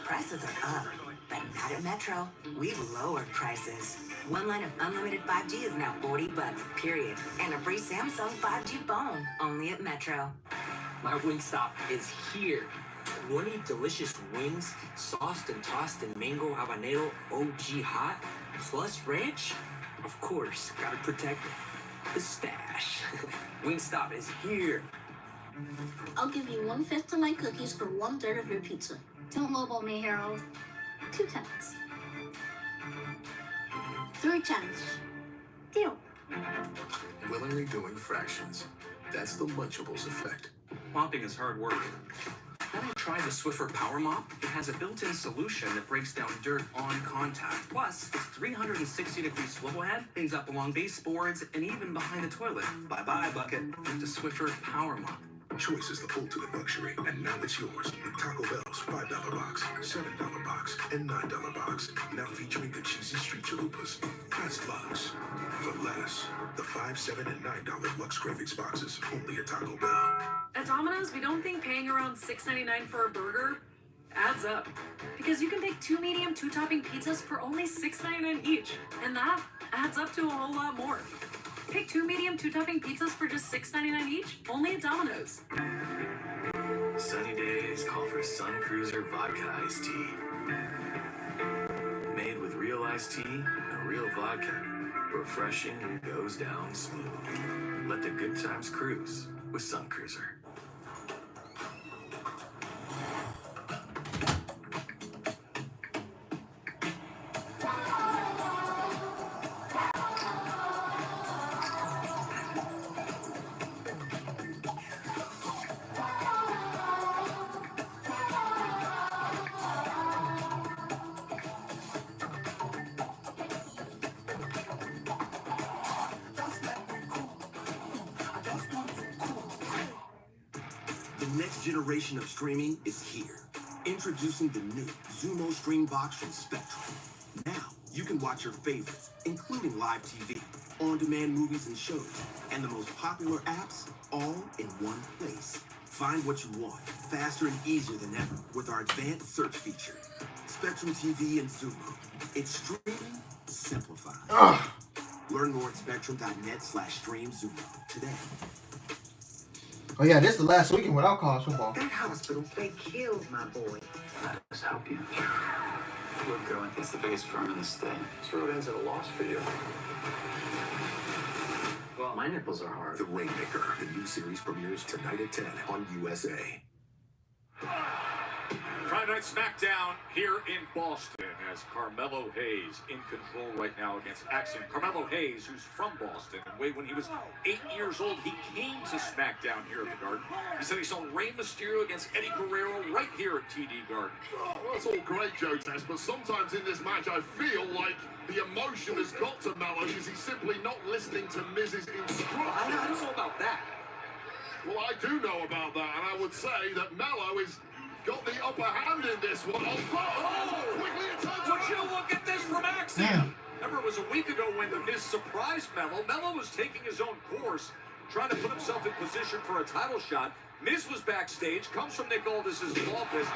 Prices are up, but not at Metro. We've lowered prices. One line of unlimited 5G is now $40, period. And a free Samsung 5G phone, only at Metro. My Wingstop is here. 20 delicious wings, sauced and tossed in mango habanero OG hot, plus ranch. Of course, gotta protect the stash. Wingstop is here. I'll give you 1/5 of my cookies for 1/3 of your pizza. Don't lowball me, Harold. 2 times. 3 times. Deal. Willingly doing fractions. That's the Lunchables effect. Mopping is hard work. Have you tried the Swiffer Power Mop? It has a built-in solution that breaks down dirt on contact. Plus, its 360-degree swivel head cleans up along baseboards and even behind the toilet. Bye-bye, bucket. With the Swiffer Power Mop. Choice is the ultimate luxury, and now it's yours with Taco Bell's $5 box, $7 box, and $9 box. Now featuring the cheesy street chalupas. That's Lux. For less, the $5, $7, and $9 Lux Cravings boxes only at Taco Bell. At Domino's, we don't think paying around $6.99 for a burger adds up. Because you can pick 2 medium, 2-topping pizzas for only $6.99 each. And that adds up to a whole lot more. Pick 2 medium, 2-topping pizzas for just $6.99 each, only at Domino's. Sunny days call for Sun Cruiser Vodka Iced Tea. Made with real iced tea and real vodka. Refreshing and goes down smooth. Let the good times cruise with Sun Cruiser. The next generation of streaming is here. Introducing the new Zumo Stream Box from Spectrum. Now, you can watch your favorites, including live TV, on-demand movies and shows, and the most popular apps, all in one place. Find what you want, faster and easier than ever, with our advanced search feature. Spectrum TV and Zumo. It's streaming simplified. Learn more at spectrum.net/streamzumo today. Oh yeah, this is the last weekend without college football. That hospital, they killed my boy. Let us help you. Look, girl, it's the biggest firm in the state. This road ends at a loss for you. Well, my nipples are hard. The Rainmaker, the new series premieres tonight at 10 on USA. Friday Night SmackDown here in Boston as Carmelo Hayes in control right now against Axiom. Carmelo Hayes, who's from Boston, and when he was 8 years old, he came to SmackDown here at the Garden. He said he saw Rey Mysterio against Eddie Guerrero right here at TD Garden. Oh, well, that's all great, Joe Test, but sometimes in this match I feel like the emotion has got to Mello because he's simply not listening to Miz's instructions. I don't know about that. Well, I do know about that, and I would say that Mello is got the upper hand in this one. Quickly it turns Would you look at this from Axiom? Remember, it was a week ago when The Miz surprised Mello. Mello was taking his own course, trying to put himself in position for a title shot. Miz was backstage, comes from Nick Aldis's office,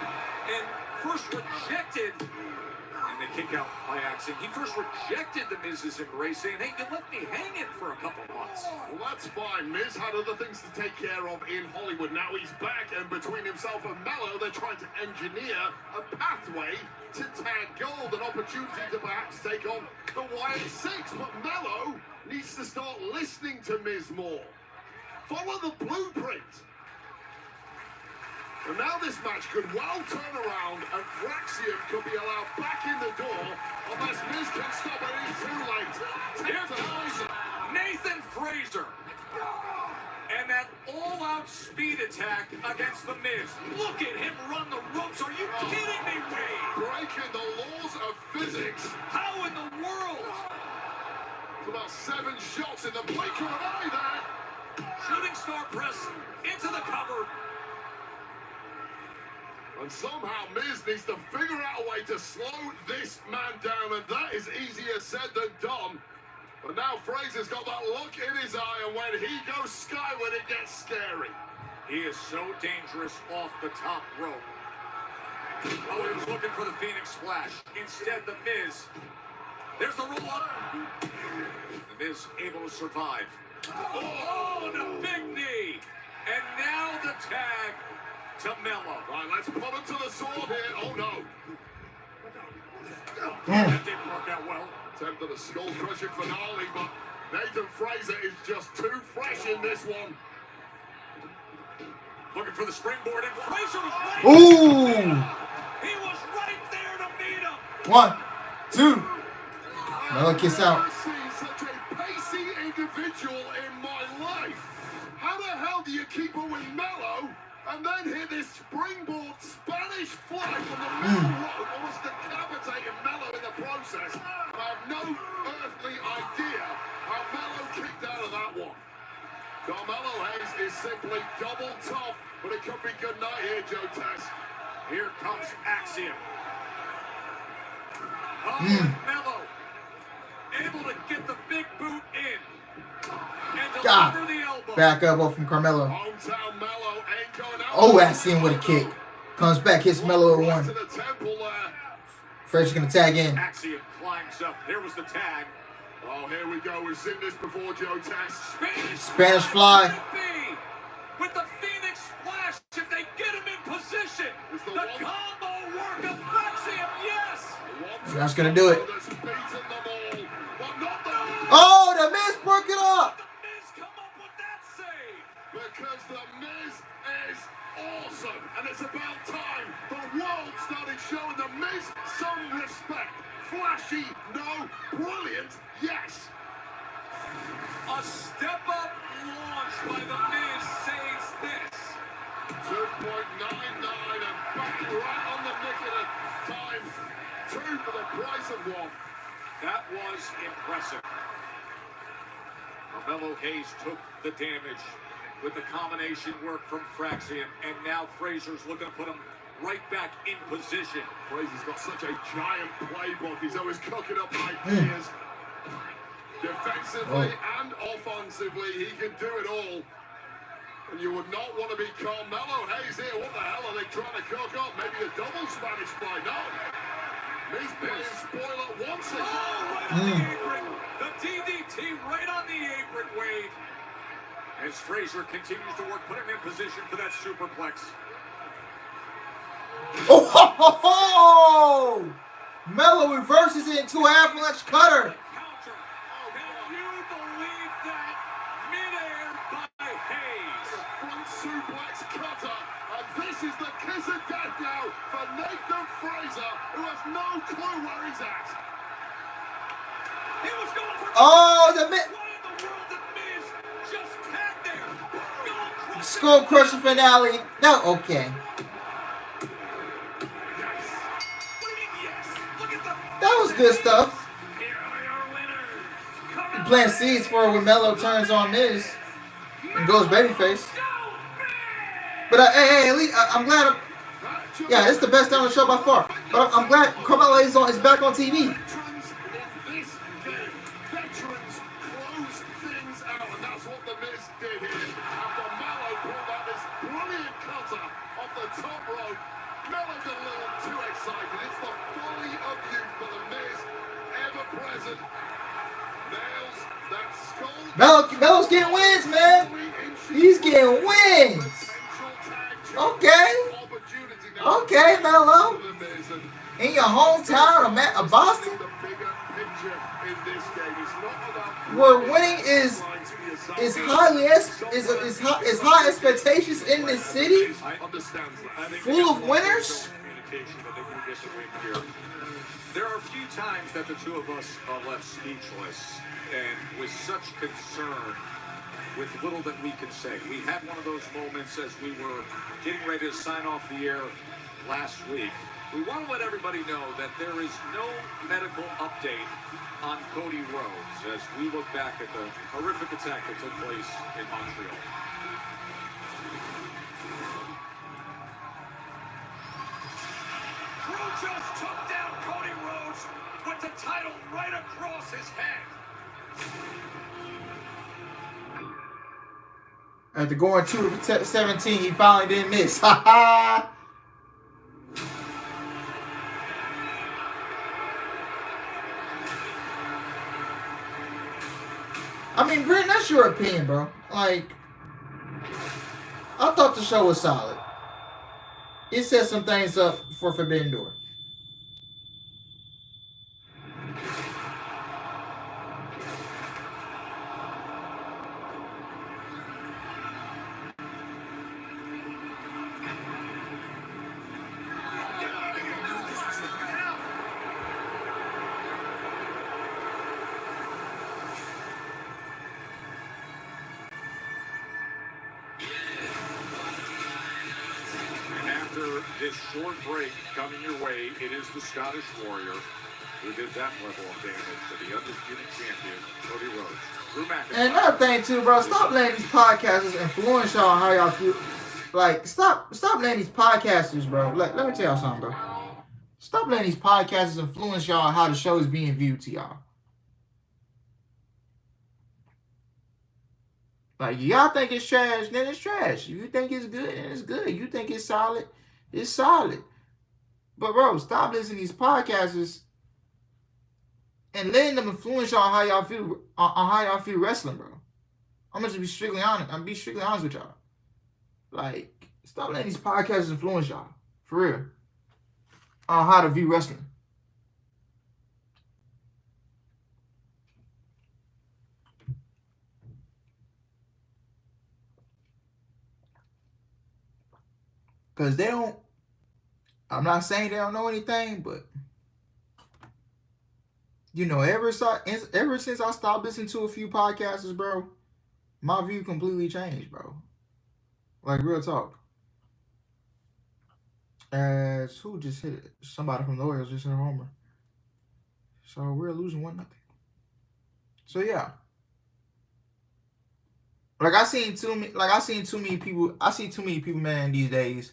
and first rejected, and they kick out by accident. He first rejected the Miz's embrace, saying, hey, you left me hanging for a couple months. Well, that's fine. Miz had other things to take care of in Hollywood. Now he's back, and between himself and Mello, they're trying to engineer a pathway to tag gold, an opportunity to perhaps take on the Wyatt Six. But Mello needs to start listening to Miz more. Follow the blueprint. And now this match could well turn around, and Fraxium could be allowed back in the door unless Miz can stop it. It's too late. Here comes Nathan Frazer. And that all-out speed attack against the Miz. Look at him run the ropes. Are you kidding me, Wade? Breaking the laws of physics. How in the world? It's about 7 shots in the blink of an eye there. Shooting star press into the cover. And somehow Miz needs to figure out a way to slow this man down, and that is easier said than done. But now Frazer's got that look in his eye, and when he goes skyward, it gets scary. He is so dangerous off the top rope. Oh, he was looking for the Phoenix Splash. Instead, the Miz. There's the roll-up. The Miz able to survive. Oh, the big knee. And now the tag to Mello. Right, let's put him to the sword here. Oh, no. That didn't work out well. Attempted a skull-crushing finale, but Nathan Frazer is just too fresh in this one. Looking for the springboard, and Frazer was right. Ooh! He was right there to meet him. 1, 2. Mello kiss out. I've seen such a pacey individual in my life. How the hell do you keep her with Mello and then hit this springboard Spanish fly from the middle rope, almost decapitating Mello in the process? I have no earthly idea how Mello kicked out of that one. Carmelo Hayes is simply double tough, but it could be good night here, Joe Tess. Here comes Axiom. Oh, Mello able to get the big boot in and deliver the elbow. Back elbow from Carmelo. Hometown Mello ain't going out. Oh, Axiom with a kick. Comes back, hits Mello at 1. To the temple there. Frazer's gonna tag in. Axiom climbs up. There was the tag. Oh, here we go. We've seen this before, Joe Tess. Spanish fly. With the Phoenix Splash, if they get him in position. The combo work of Axiom, yes. That's gonna do it. Oh, the Miz broke it up. The Miz come up with that save. Because the Miz is awesome. And it's about time the world started showing the Miz some respect. Flashy, no. Brilliant, yes. A step-up launch by the Miz saves this. 2.99 and back right on the nick of the time. 2 for the price of 1. That was impressive. Carmelo Hayes took the damage with the combination work from Fraxium, and now Frazer's looking to put him right back in position. Frazer's got such a giant playbook. He's always cooking up ideas. Defensively and offensively, he can do it all. And you would not want to be Carmelo Hayes here. What the hell are they trying to cook up? Maybe a double Spanish fly? No. He's playing spoiler once again. Oh, right on the apron. The DDT right on the apron, Wade. As Frazer continues to work, put him in position for that superplex. Oh, ho, ho, ho! Mello reverses it into an avalanche cutter. Counter. Oh, can you believe that? Mid-air by Hayes. Front suplex cutter. And this is the kiss of death now for Nathan Frazer, who has no clue where he's at. He was going for the Miz. Why in the world did Miz just tag there? Skull crushing finale. No, okay. That was good stuff. You're planting seeds for when Mello turns on Miz and goes babyface. But hey, at least I'm glad. Yeah, it's the best on the show by far. But I'm glad Carmelo is back on TV. Veterans close things out, and that's what the Miz did here. After Mello pulled out this brilliant Melo's a little too excited. It's the folly of youth for the Miz, ever present. Nails that skull. Melo's getting wins, man. He's getting wins. Okay. Okay, Melo. In your hometown of Boston, where winning is high expectations in this city, full of winners. There are a few times that the two of us are left speechless and with such concern with little that we can say. We had one of those moments as we were getting ready to sign off the air last week. We want to let everybody know that there is no medical update on Cody Rhodes as we look back at the horrific attack that took place in Montreal. Drew just took down Cody Rhodes with the title right across his head. After going 2 for 17, he finally didn't miss. Ha ha! I mean, Brent, that's your opinion, bro. Like, I thought the show was solid. It set some things up for Forbidden Door. This short break coming your way, it is the Scottish Warrior who did that level of damage to the undisputed champion, Cody Rhodes. Drew McIntyre. And another thing too, bro, stop letting these podcasters influence y'all on how y'all feel. Like, stop letting these podcasters, bro. Let me tell y'all something, bro. Stop letting these podcasters influence y'all on how the show is being viewed to y'all. Like, y'all think it's trash, then it's trash. If you think it's good, then it's good. You think it's solid, it's solid. But bro, stop listening to these podcasters and letting them influence y'all on how y'all feel wrestling, bro. I'm gonna just be strictly honest. I'm be strictly honest with y'all. Like, stop letting these podcasters influence y'all. For real. On how to view wrestling. Because they don't, I'm not saying they don't know anything, but, you know, ever since I stopped listening to a few podcasters, bro, my view completely changed, bro. Like, real talk. As who just hit it? Somebody from the Royals just hit a homer. So we're losing 1-0. So yeah. I see too many people, man, these days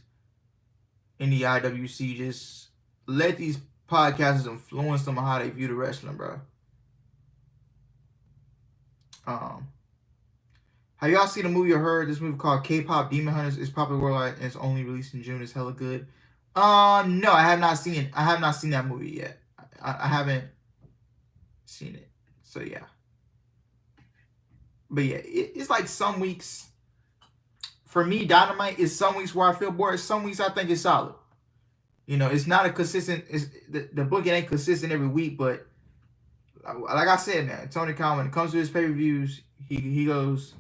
in the IWC just let these podcasters influence them on how they view the wrestling, bro. Have y'all seen the movie or heard this movie called K-Pop Demon Hunters? It's popular worldwide and it's only released in June. It's hella good. No, I have not seen it. I have not seen that movie yet. I haven't seen it. So yeah. But yeah, it's like some weeks. For me, Dynamite is some weeks where I feel bored. Some weeks I think it's solid. You know, it's not a consistent. The booking ain't consistent every week, but like I said, man, Tony Khan, when it comes to his pay-per-views, he goes.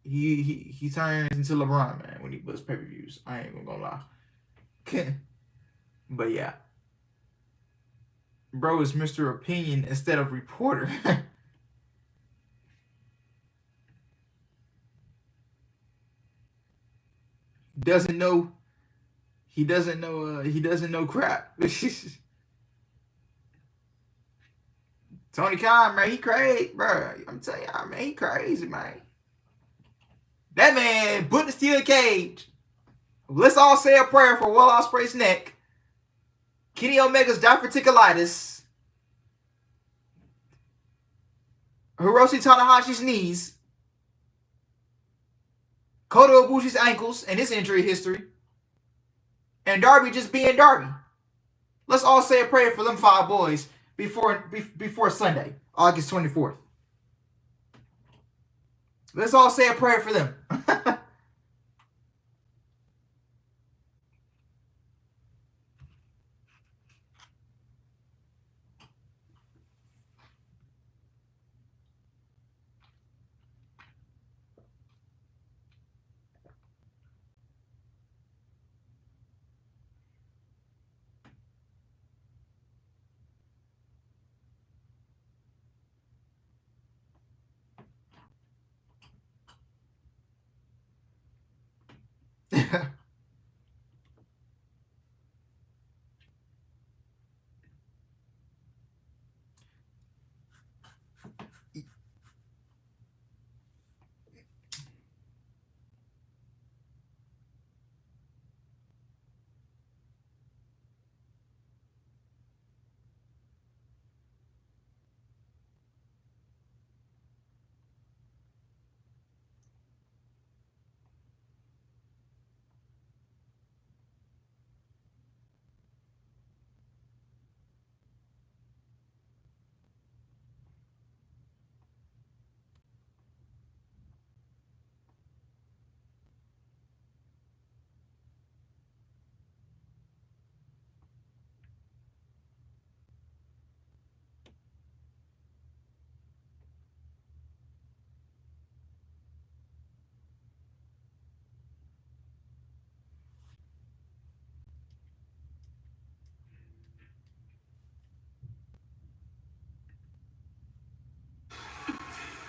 He turns into LeBron, man, when he books pay-per-views. I ain't gonna lie. But yeah, bro is Mr. Opinion instead of reporter. He doesn't know crap. Tony Khan, man, he crazy, bro. I'm telling y'all, man, he crazy, man. That man put the steel cage. Let's all say a prayer for Will Ospreay's neck. Kenny Omega's diverticulitis. Hiroshi Tanahashi's knees. Kota Ibushi's ankles and his injury history. and Darby just being Darby. Let's all say a prayer for them 5 boys before Sunday, August 24th. Let's all say a prayer for them.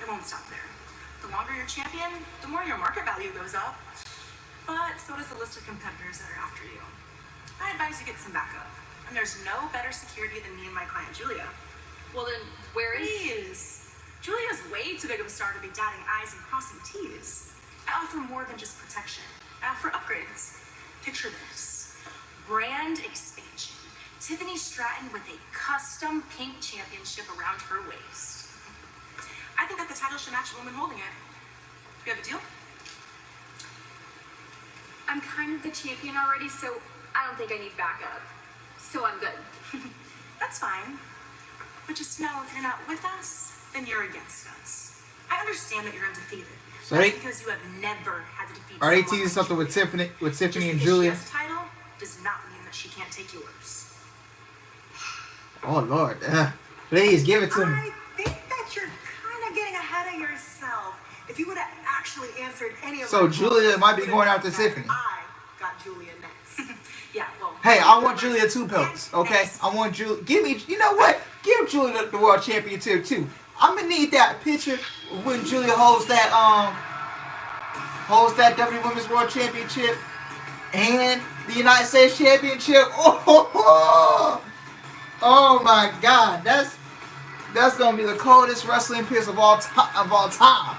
It won't stop there. The longer you're champion, the more your market value goes up. But so does the list of competitors that are after you. I advise you get some backup. And there's no better security than me and my client, Julia. Well then, where is... Please. Julia's way too big of a star to be dotting I's and crossing T's. I offer more than just protection. I offer upgrades. Picture this. Brand expansion. Tiffany Stratton with a custom pink championship around her waist. I think that the title should match the woman holding it. You have a deal? I'm kind of the champion already, so I don't think I need backup. So I'm good. That's fine. But just know if you're not with us, then you're against us. I understand that you're undefeated. So That's because you have never had to defeat are they someone teasing like something with Julia. Tiffany and Just because Julia? she has a title does not mean that she can't take yours. Oh Lord, please give it to me. I think that you're kind of getting ahead of yourself. If you would have actually answered any of So my Julia calls, might be you going would've after known that Tiffany. I got Julia next. Yeah, well. Hey, I want Julia 2 belts, okay? I want Julia. Give me, you know what? Give Julia the world championship too. I'm gonna need that picture of when Julia holds that W Women's World Championship and the United States Championship. Oh my God, that's gonna be the coldest wrestling piece of all time.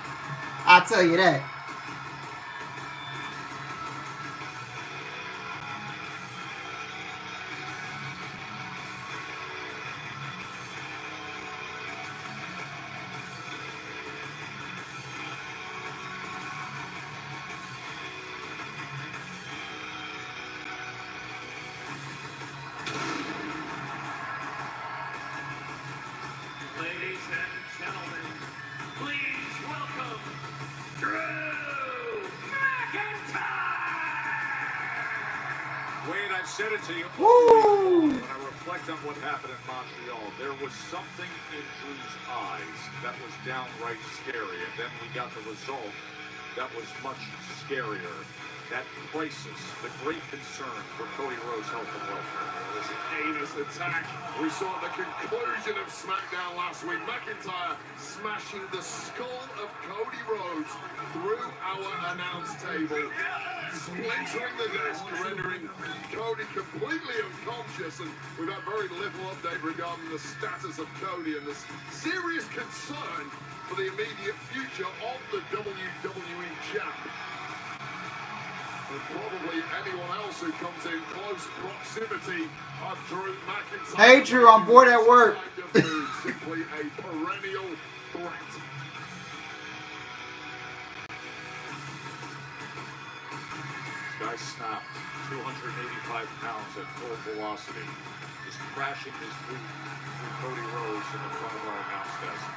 I tell you that. Ladies and gentlemen, please welcome Drew McIntyre! Wade, I've said it to you. Woo! When I reflect on what happened in Montreal, there was something in Drew's eyes that was downright scary. And then we got the result that was much scarier. That crisis, the great concern for Cody Rhodes' health and welfare. This heinous attack we saw at the conclusion of SmackDown last week. McIntyre smashing the skull of Cody Rhodes through our announce table, splintering the desk, rendering Cody completely unconscious, and we've had very little update regarding the status of Cody and this serious concern for the immediate future of the WWE champ. And probably anyone else who comes in close proximity of Drew McIntyre. Hey Drew, I'm bored at work. Simply a perennial threat. Guy snapped 285 pounds at full velocity, just crashing his boot through Cody Rhodes in the front of our announce desk.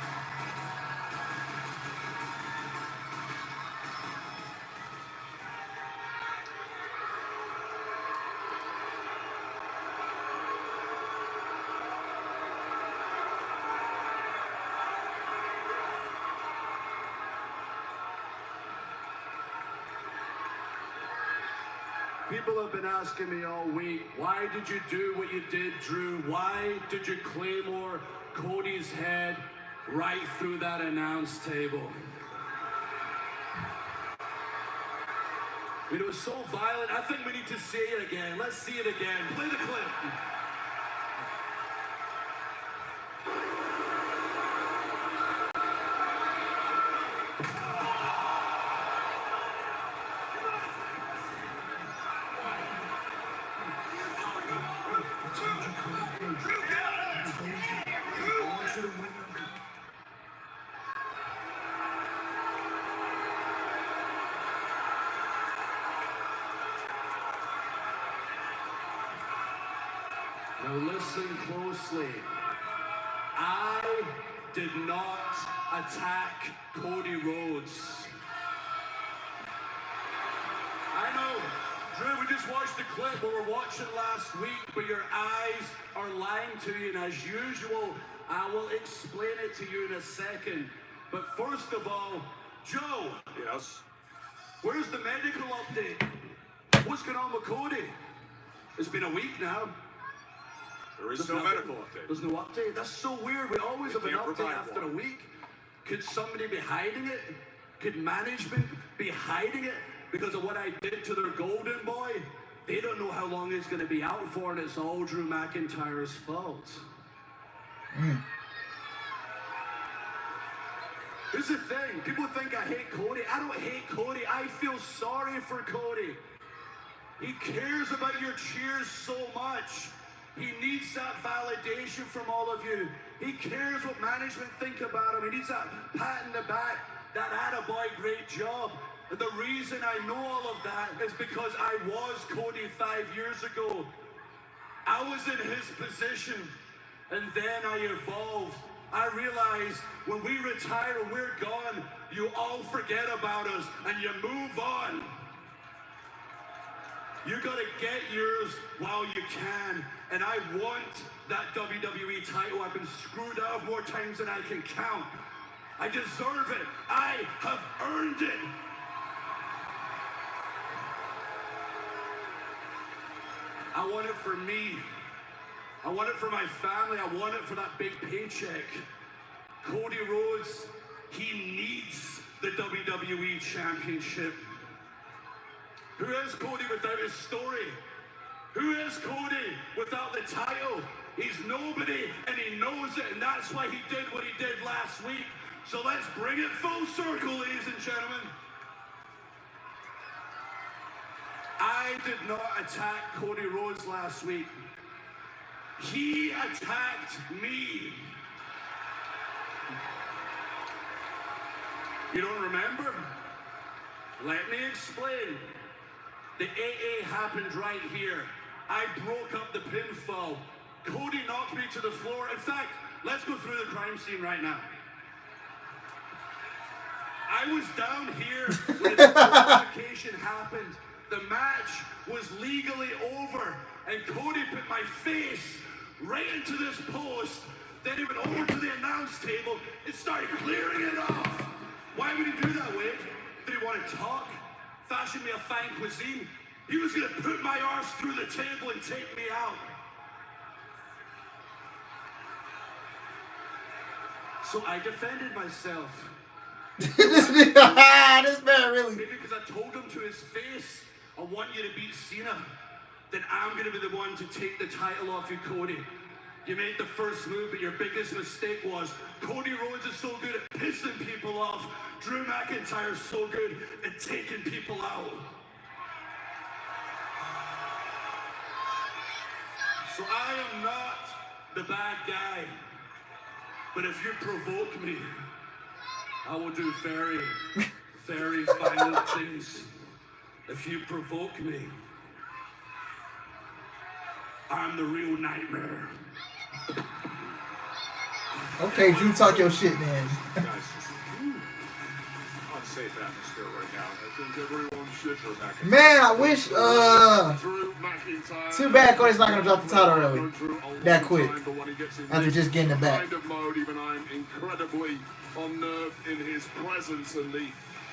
People have been asking me all week, why did you do what you did, Drew? Why did you Claymore Cody's head right through that announce table? It was so violent. I think we need to see it again. Let's see it again. Play the clip. Now listen closely. I did not attack Cody Rhodes. I know, Drew, we just watched the clip we were watching last week, but your eyes are lying to you, and as usual, I will explain it to you in a second. But first of all, Joe. Yes? Where's the medical update? What's going on with Cody? It's been a week now. There is no medical update. There's no update? That's so weird. We always have an update after a week. Could somebody be hiding it? Could management be hiding it because of what I did to their golden boy? They don't know how long he's going to be out for, and it's all Drew McIntyre's fault. Here's the thing. People think I hate Cody. I don't hate Cody. I feel sorry for Cody. He cares about your cheers so much. He needs that validation from all of you. He cares what management think about him. He needs that pat in the back, that attaboy, great job. And the reason I know all of that is because I was Cody 5 years ago. I was in his position, and then I evolved. I realized when we retire and we're gone, you all forget about us and you move on. You gotta get yours while you can. And I want that WWE title. I've been screwed out of more times than I can count. I deserve it. I have earned it. I want it for me. I want it for my family. I want it for that big paycheck. Cody Rhodes, he needs the WWE Championship. Who is Cody without his story? Who is Cody without the title? He's nobody, and he knows it, and that's why he did what he did last week. So let's bring it full circle, ladies and gentlemen. I did not attack Cody Rhodes last week. He attacked me. You don't remember? Let me explain. The AA happened right here. I broke up the pinfall. Cody knocked me to the floor. In fact, let's go through the crime scene right now. I was down here when the disqualification happened. The match was legally over, and Cody put my face right into this post. Then he went over to the announce table and started clearing it off. Why would he do that, Wade? Did he want to talk? Fashion me a fine cuisine? He was going to put my arse through the table and take me out. So I defended myself. This man really. Maybe because I told him to his face, I want you to beat Cena. Then I'm going to be the one to take the title off you, Cody. You made the first move, but your biggest mistake was Cody Rhodes is so good at pissing people off. Drew McIntyre is so good at taking people out. So I am not the bad guy. But if you provoke me, I will do very, very violent things. If you provoke me, I'm the real nightmare. Okay, Drew, talk your shit, man. Unsafe atmosphere right now. I think everyone's shit for McIntyre. Man, I wish, too bad Cody's not gonna drop the title early. That quick. After just getting it back. Kind of mode, even I'm incredibly unnerved in his presence, and the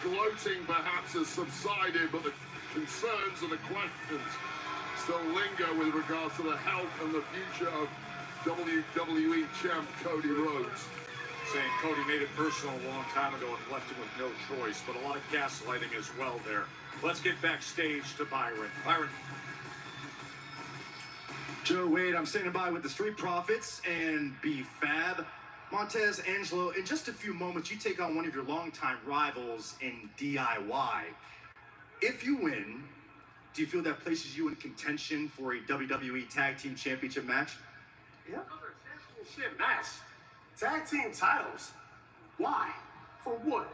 gloating perhaps has subsided, but the concerns and the questions still linger with regards to the health and the future of WWE champ Cody Rhodes. Saying Cody made it personal a long time ago and left him with no choice, but a lot of gaslighting as well there. Let's get backstage to Byron. Byron. Joe Wade, I'm standing by with the Street Profits and B-Fab. Montez, Angelo, in just a few moments, you take on one of your longtime rivals in DIY. If you win, do you feel that places you in contention for a WWE Tag Team Championship match? Yeah, championship match. Tag team titles. Why? For what?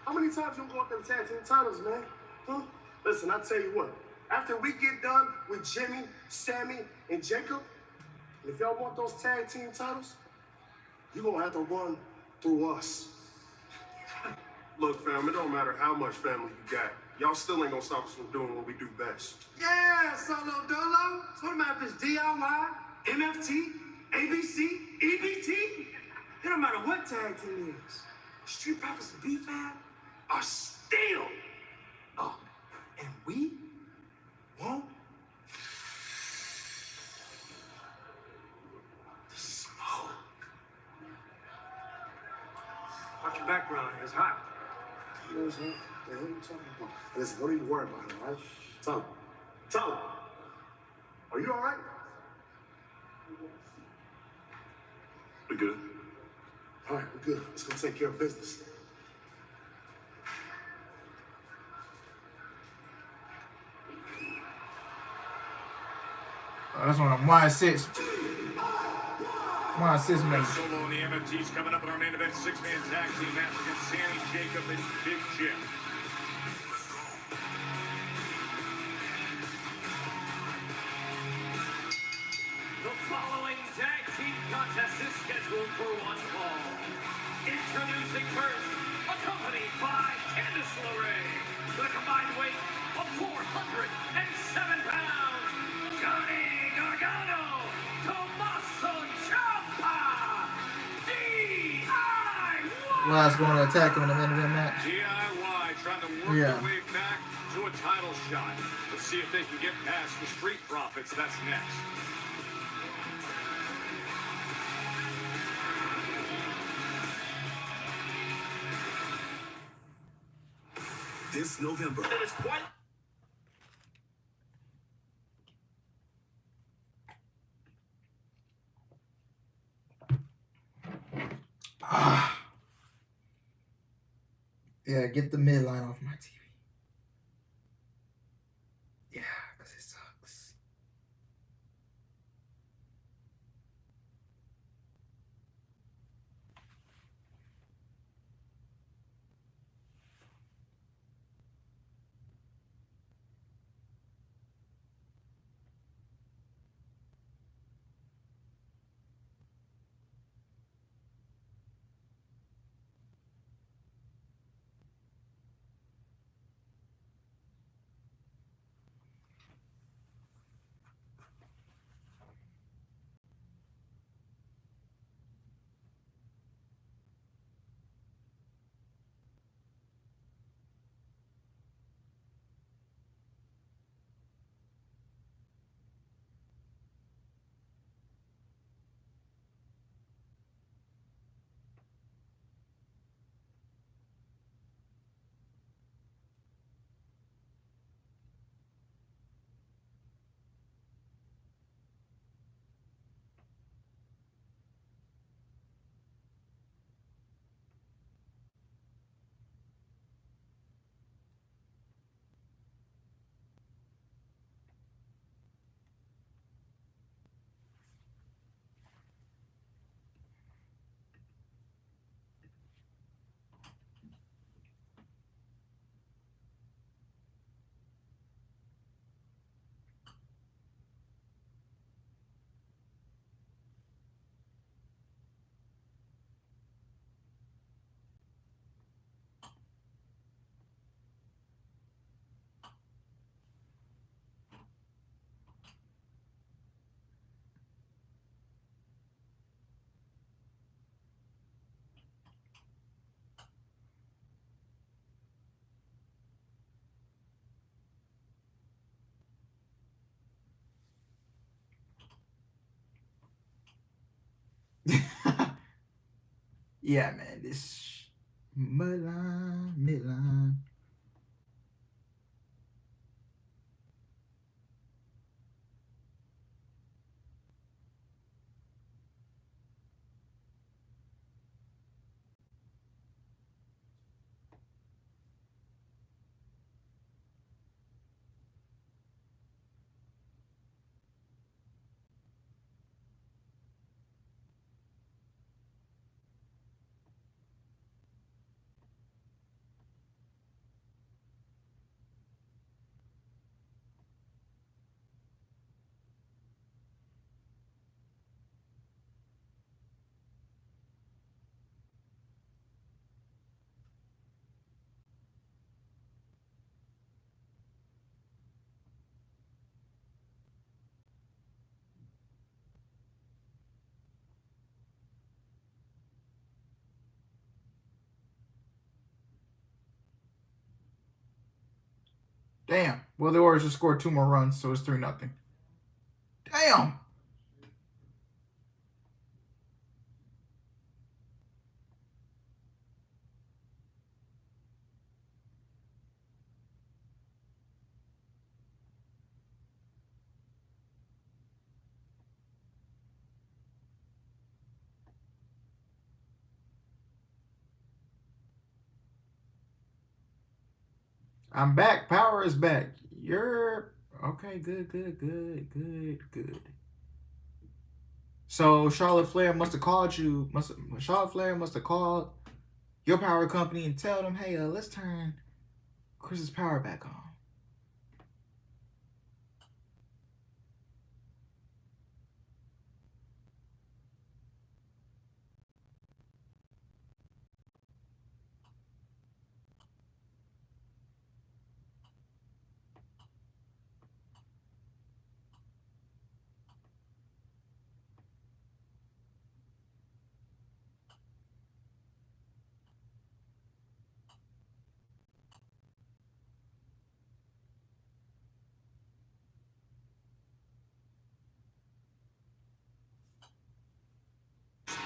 How many times you gonna go after the tag team titles, man? Huh? Listen, I tell you what. After we get done with Jimmy, Sammy, and Jacob, if y'all want those tag team titles, you're gonna have to run through us. Look, fam, it don't matter how much family you got. Y'all still ain't gonna stop us from doing what we do best. Yeah, Solo Dolo. So what matter if it's DIY, MFT, ABC, EBT? It don't matter what tag team is. Street Profits and B-Fab are still up. And we won't smoke. Watch your background. It's hot. You know what I'm saying? The hell you talking about? Listen, don't even worry about it, all right? Tell him. Are you all right? We good? All right, we're good. Let's go take care of business. Oh, that's one of my assists. My assist man. Solo and the MFTs coming up in our main event six-man tag team match against Sammy, Jacob, and Big Jim. The following tag team contest is scheduled for one fall. Introducing first, accompanied by Candice LeRae, with a combined weight of 407 pounds, Johnny Gargano, Tommaso Ciampa, DIY. Last going to attack him in the main event match. DIY trying to work their way back to a title shot. Let's see if they can get past the Street Profits. That's next. This November. It is quite. Yeah, get the midline off my TV. Yeah, because it sucks. Yeah, man, this midline. Damn. Well, the Warriors just scored 2 more runs, so it's 3-0. Damn. I'm back. Power is back. You're okay. Good. So Charlotte Flair must have called you. Charlotte Flair must have called your power company and tell them, hey, let's turn Chris's power back on.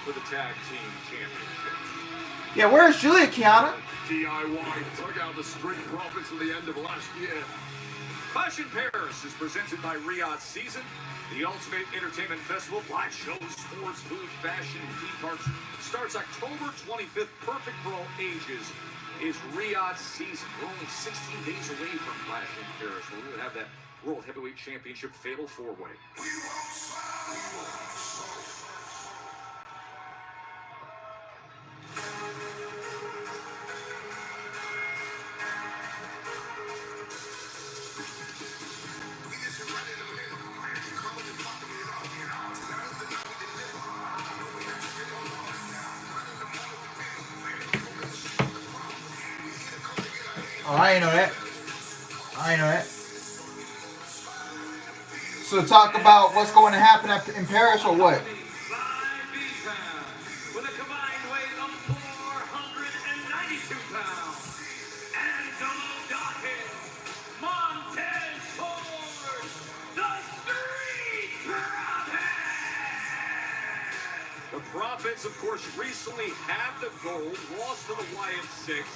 For the tag team championship. Yeah, where's Julia Kiana? DIY took out the Street Profits at the end of last year. Clash in Paris is presented by Riyadh Season, the ultimate entertainment festival. Live shows, sports, food, fashion, and theme parks. Starts October 25th. Perfect for all ages is Riyadh Season. We're only 16 days away from Clash in Paris, where we would have that World Heavyweight Championship Fatal 4-Way. Oh, I ain't know that. So talk about what's going to happen in Paris or what? With a combined weight of 492 pounds. Angelo Dawkins, Montez Ford, the Street Profits. The Profits, of course, recently had the gold, lost to the Wyatt Six.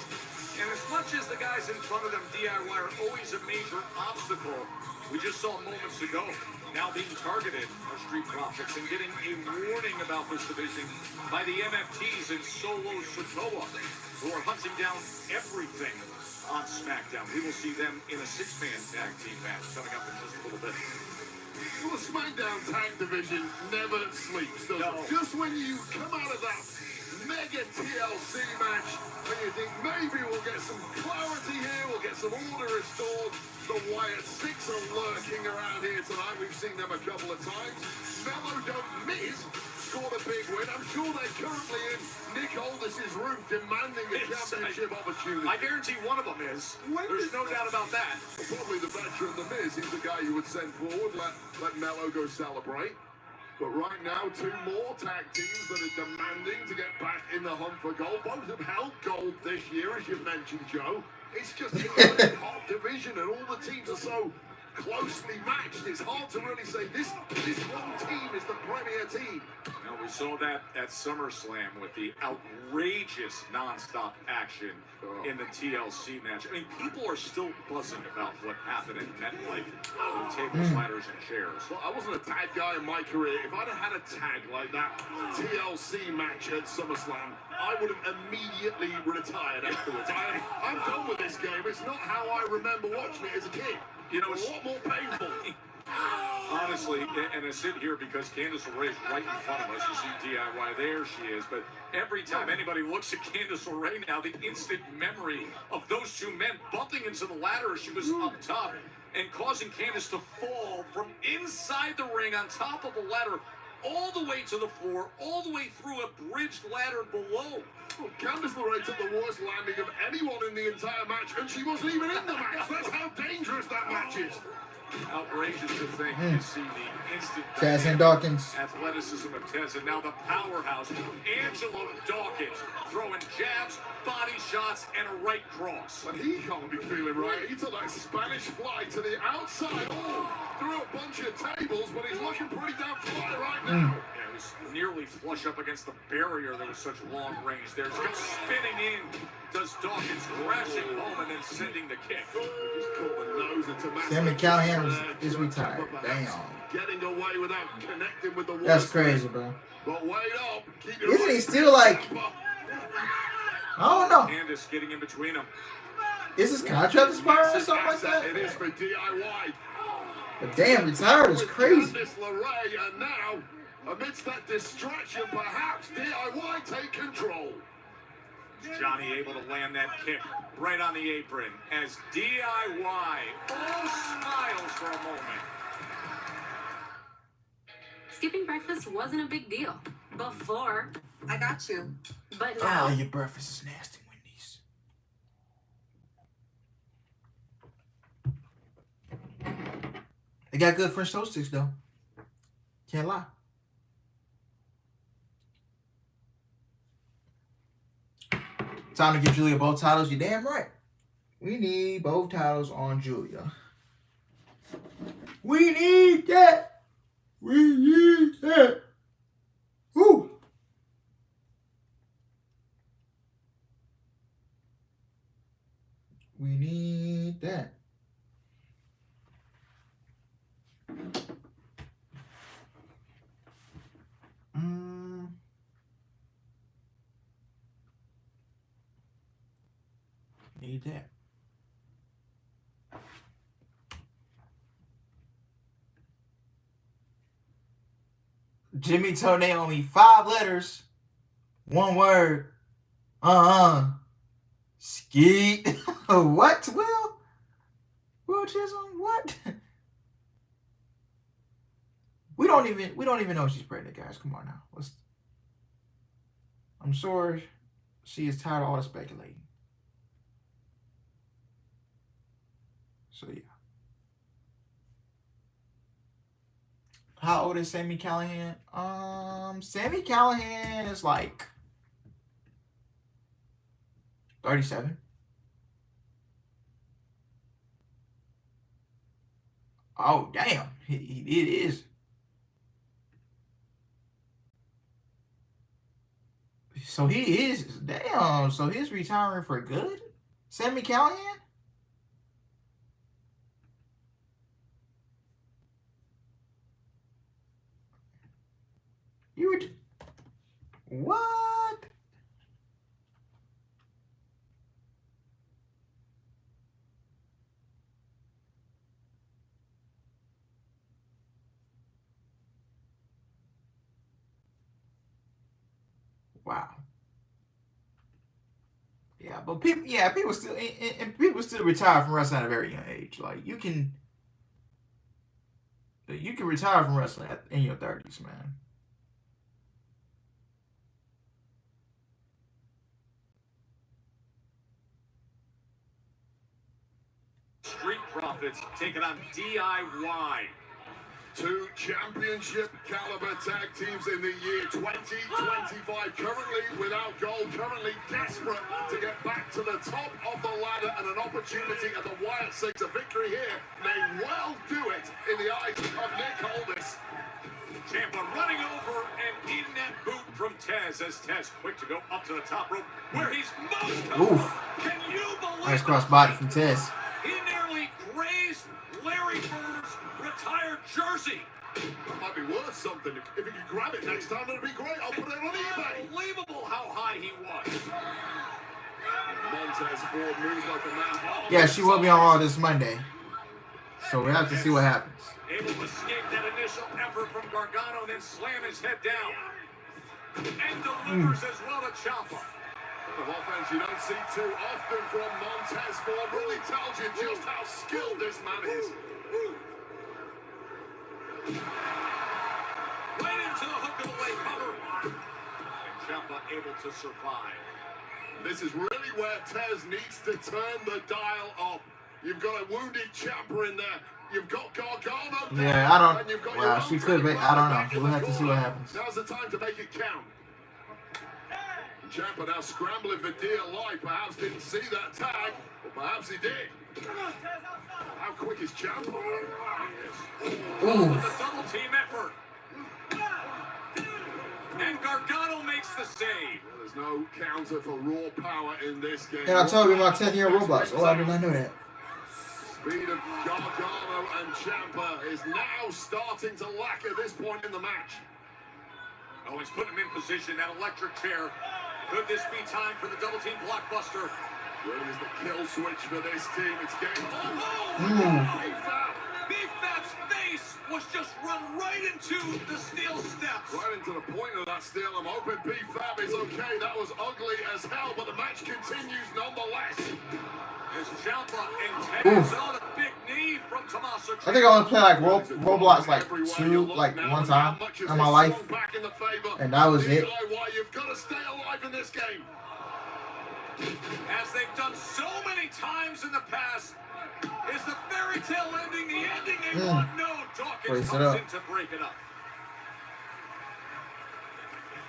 And as much as the guys in front of them, DIY, are always a major obstacle, we just saw moments ago, now being targeted are Street Profits and getting a warning about this division by the MFTs and Solo Sikoa, who are hunting down everything on SmackDown. We will see them in a 6-man tag team match coming up in just a little bit. Well, the SmackDown tag division never sleeps, does it? Just when you come out of that mega TLC match, when you think maybe we'll get some clarity here, we'll get some order restored, the Wyatt Six are lurking around here tonight. We've seen them a couple of times. Mello don't miss, scored a big win. I'm sure they're currently in Nick Aldis's room demanding a championship opportunity. I guarantee one of them is. There's no doubt about that. Well, probably the veteran, The Miz. He's the guy you would send forward, let Mello go celebrate. But right now, 2 more tag teams that are demanding to get back in the hunt for gold. Both have held gold this year, as you mentioned, Joe. It's just a really hot division, and all the teams are so closely matched. It's hard to really say this one team is the Premier Team. Now, we saw that at SummerSlam with the outrageous non-stop action in the TLC match. I mean, people are still buzzing about what happened at MetLife with tables, ladders, and chairs. Well, I wasn't a tag guy in my career. If I'd have had a tag like that TLC match at SummerSlam, I would have immediately retired afterwards. I'm done with this game. It's not how I remember watching it as a kid. You know, it's a lot more painful. Honestly, and I sit here because Candice LeRae is right in front of us. You see DIY, there she is. But every time anybody looks at Candice LeRae now, the instant memory of those two men bumping into the ladder as she was up top and causing Candice to fall from inside the ring on top of the ladder all the way to the floor, all the way through a bridged ladder below. Well, Candice LeRae took the worst landing of anyone in the entire match, and she wasn't even in the match. That's how dangerous that match is. Outrageous to think you see the instant Taz and Dawkins. athleticism of Tez, and now the powerhouse Angelo Dawkins throwing jabs, body shots, and a right cross. But he can't be feeling right. He took that Spanish fly to the outside, threw a bunch of tables, but he's looking pretty damn fly right now. Yeah, it was nearly flush up against the barrier. There was such long range there. Just goes spinning in. Does Dawkins crashing home and then sending the kick. Just caught the nose into Matt. Sammy Callahan is retired. Damn. Getting away without connecting with the That's crazy, bro. But wait up. Keep your Isn't he still like... I don't know. Candice getting in between them. Is his contract expired or something like that? It is for DIY. But damn, retired is crazy. Candice LeRae, and now, amidst that distraction, perhaps DIY take control. Johnny able to land that kick right on the apron as DIY all smiles for a moment. Skipping breakfast wasn't a big deal before. I got you. But now, Oh, your breakfast is nasty, Wendy's. They got good French toast sticks, though. Can't lie. Time to give Julia both titles. You're damn right. We need both titles on Julia. We need that. We need that. Woo. We need that. Need that. Jimmy Toenail only 5 letters. 1 word. Skeet. What, Will? Will Chisholm, what? We don't even know she's pregnant, guys. Come on now. I'm sure she is tired of all the speculating. So yeah. How old is Sammy Callahan? Sammy Callahan is like 37. Oh damn, it is. So he is damn. So he's retiring for good, Sammy Callahan. You would what? Wow. Yeah, but people still retire from wrestling at a very young age. Like you can retire from wrestling in your 30s, man. Street Profits taking on DIY. 2 championship caliber tag teams in the year 2025, currently without gold, currently desperate to get back to the top of the ladder, and an opportunity at the Wyatt Six. A victory here may well do it in the eyes of Nick Aldis. Ciampa running over and eating that boot from Tez as Tez quick to go up to the top rope where he's most Oof. Can you believe Nice crossbody from Tez. he nearly grazed Larry Bird's retired jersey. That might be worth something. If you could grab it next time, that'd be great. I'll put it on eBay. Unbelievable how high he was. Montez Ford moves like a man. Yeah, she will be on Raw this Monday. So we have to see what happens. Able to escape that initial effort from Gargano, then slam his head down. And delivers as well to Ciampa. Of offense you don't see too often from Montez Ford. Really tells you just how skilled this man is. Right into the hook of the leg cover. And Ciampa able to survive. This is really where Tez needs to turn the dial up. You've got a wounded Ciampa in there. You've got Gargano there. Yeah, I don't. And you've got Well, she could, but I don't know. We'll have to see what happens. Now's the time to make it count. Ciampa now scrambling for dear life. Perhaps didn't see that tag, or perhaps he did. How quick is Ciampa? Ooh. The double team effort. And Gargano makes the save. Well, there's no counter for raw power in this game. And I told you about 10-year robots. Oh, I did not know that. Speed of Gargano and Ciampa is now starting to lack at this point in the match. Oh, he's putting him in position, that electric chair. Could this be time for the double team blockbuster? Really is the kill switch for this team. It's game B-Fab's face was just run right into the steel steps. Right into the point of that steel. I'm hoping B-Fab is okay. That was ugly as hell, but the match continues nonetheless. As Ciampa and Tez on a big knee from Tommaso. I think I only played like Roblox like one time in my life, and that was it. You've got to stay alive in this game. As they've done so many times in the past, is the fairy tale ending the ending they want? No, Dawkins comes in to break it up.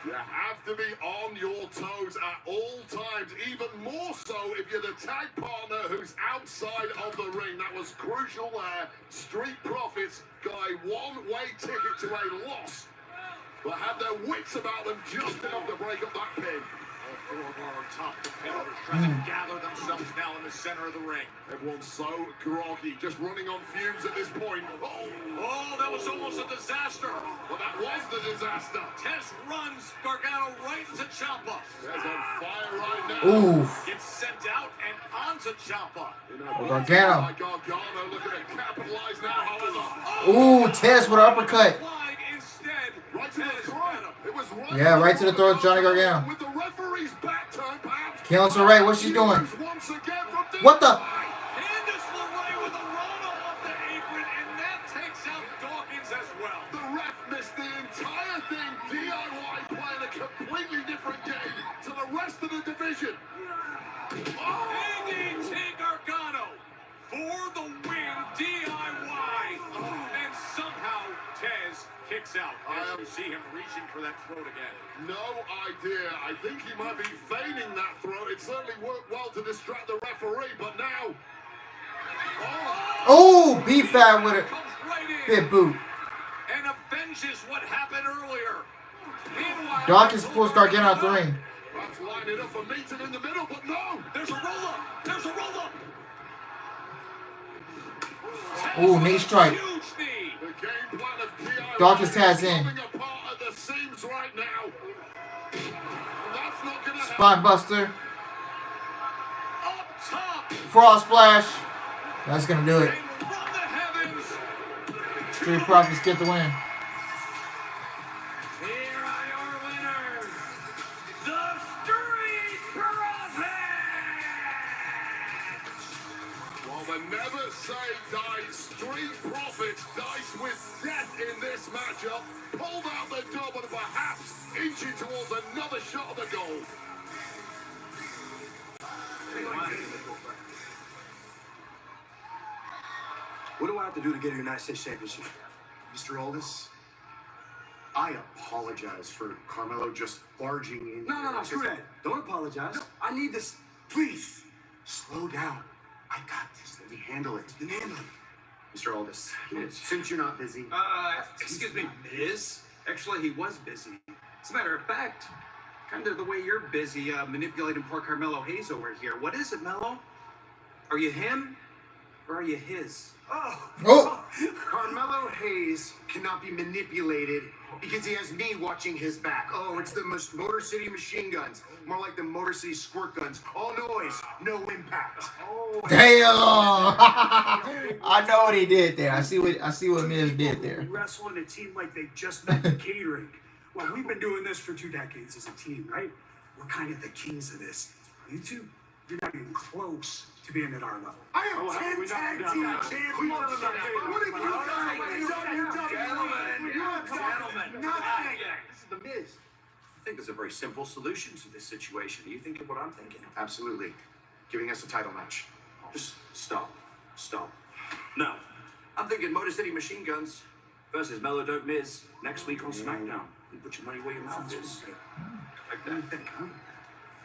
You have to be on your toes at all times, even more so if you're the tag partner who's outside of the ring. That was crucial there. Street Profits got a one-way ticket to a loss, but had their wits about them just enough to break up that pin. All four of our top competitors trying to gather themselves now in the center of the ring. Everyone's so groggy, just running on fumes at this point. Oh, that was almost a disaster. Well, that was the disaster. Tez runs Gargano right into Ciampa. Tez on fire right now. Oof. Gets sent out and onto Ciampa. Gargano. Gargano looking to capitalize now, however. Ooh, Tez with an uppercut. Instead, right to the throat. It was right Yeah, right to the throat of Johnny Gargano. With the referee's back turn, perhaps. Killing Ray, what's she doing? What the? Candice LeRae with a Rana off the apron, and that takes out Dawkins as well. The ref missed the entire thing. DIY playing a completely different game to the rest of the division. ADT Gargano for the win, DIY. And somehow Tez kicks out. As you see him reaching for that throat again. No idea. I think he might be feigning that throw. It certainly worked well to distract the referee, but now... Oh, B-Fab with a big boot. And avenges what happened earlier. Meanwhile, Dawkins pulls Gargano out the ring. That's lining up for meeting in the middle, but no! There's a roll-up! There's a roll-up! Ooh, knee strike. The game plan of DIY Dawkins has in. apart at the seams right now. And that's not gonna Spine buster. Up top. Frog splash. That's gonna do it. From the heavens. Street Profits get the win. Here are your winners, the Street Profits! Well, the never say die Street Profits dice with death in this matchup. Pulled out the dub and perhaps inching towards another shot of the goal. What do I have to do to get a United States Championship? Mr. Aldis, I apologize for Carmelo just barging in. No, screw that. Don't apologize. No, I need this. Please, slow down. I got this. Let me handle it. You handle it. Mr. Aldis, since you're not busy. Excuse me, Miz? Actually, he was busy. As a matter of fact, kind of the way you're busy manipulating poor Carmelo Hayes over here. What is it, Melo? Are you him or are you his? Oh! Carmelo Hayes cannot be manipulated because he has me watching his back. Oh, it's the Motor City machine guns. More like the Motor City squirt guns. All noise, no impact. Oh, damn! I know what he did there. I see what Miz did there. Wrestle in a team like they just met the catering. Well, we've been doing this for 2 decades as a team, right? We're kind of the kings of this. You two, you're not even close to being at our level. I am 10 tag team champions. What have you done? Gentlemen. Nothing. This is the Miz. I think there's a very simple solution to this situation. Are you thinking what I'm thinking? Absolutely. Giving us a title match. Just stop. Stop. No. I'm thinking Motor City Machine Guns versus Melo Dope Miz next week on SmackDown. You put your money where your mouth is. Like that.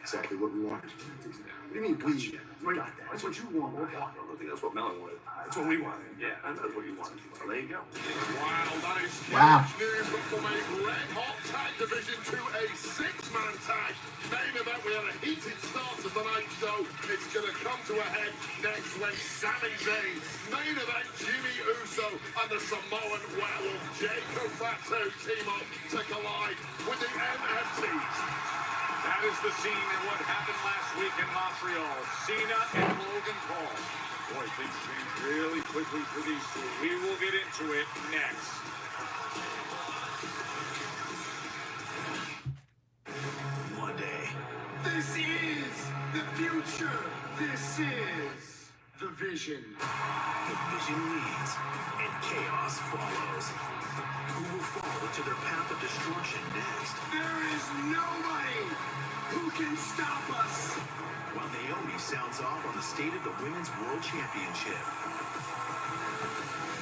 Exactly what we wanted. What do you mean, we? That's what you want. I don't think that's what Melo wanted. That's what we wanted. Yeah, I know what you wanted. Well, there you go. Wow, that is Wow. huge news, but from a red-hot tag division to a 6-man tag main event. We had a heated start to tonight's show. It's going to come to a head next when Sami Zayn, main event Jimmy Uso, and the Samoan werewolf Jacob Fatu team up to collide with the MFTs. That is the scene in what happened last week in Montreal. Cena and Logan Paul. Boy, things changed really quickly for these two. We will get into it next. Monday. This is the future. This is the vision. The vision leads, and chaos follows. Who will fall into their path of destruction next? There is nobody who can stop us. While Naomi sounds off on the state of the Women's World Championship.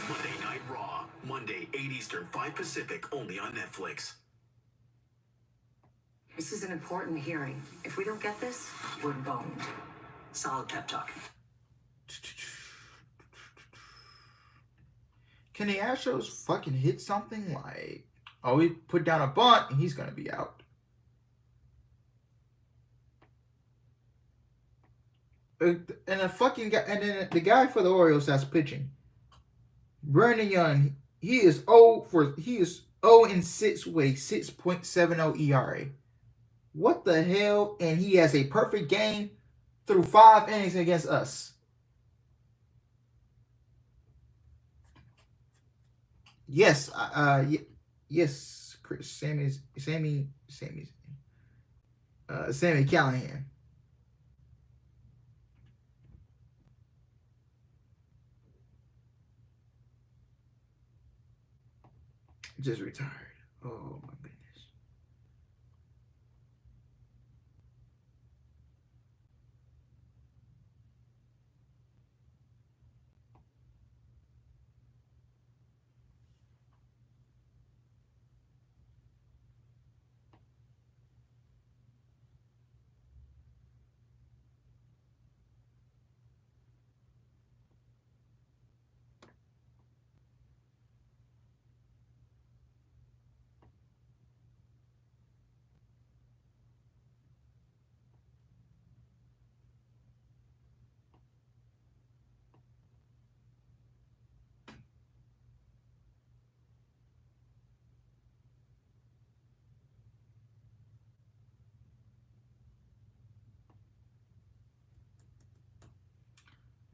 Monday Night Raw. Monday, 8 Eastern, 5 Pacific, only on Netflix. This is an important hearing. If we don't get this, we're boned. Solid pep talk. Can the Astros fucking hit something? Like, oh, we put down a bunt and he's gonna be out. And a fucking guy, and then the guy for the Orioles that's pitching, Brandon Young, he is 0 and 6 with a 6.70 ERA. What the hell? And he has a perfect game through 5 innings against us. Yes, yes, Chris, Sammy Callahan. Just retired. Oh my goodness.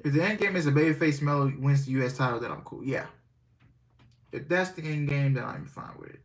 If the end game is a babyface Melo wins the U.S. title, then I'm cool. Yeah. If that's the end game, then I'm fine with it.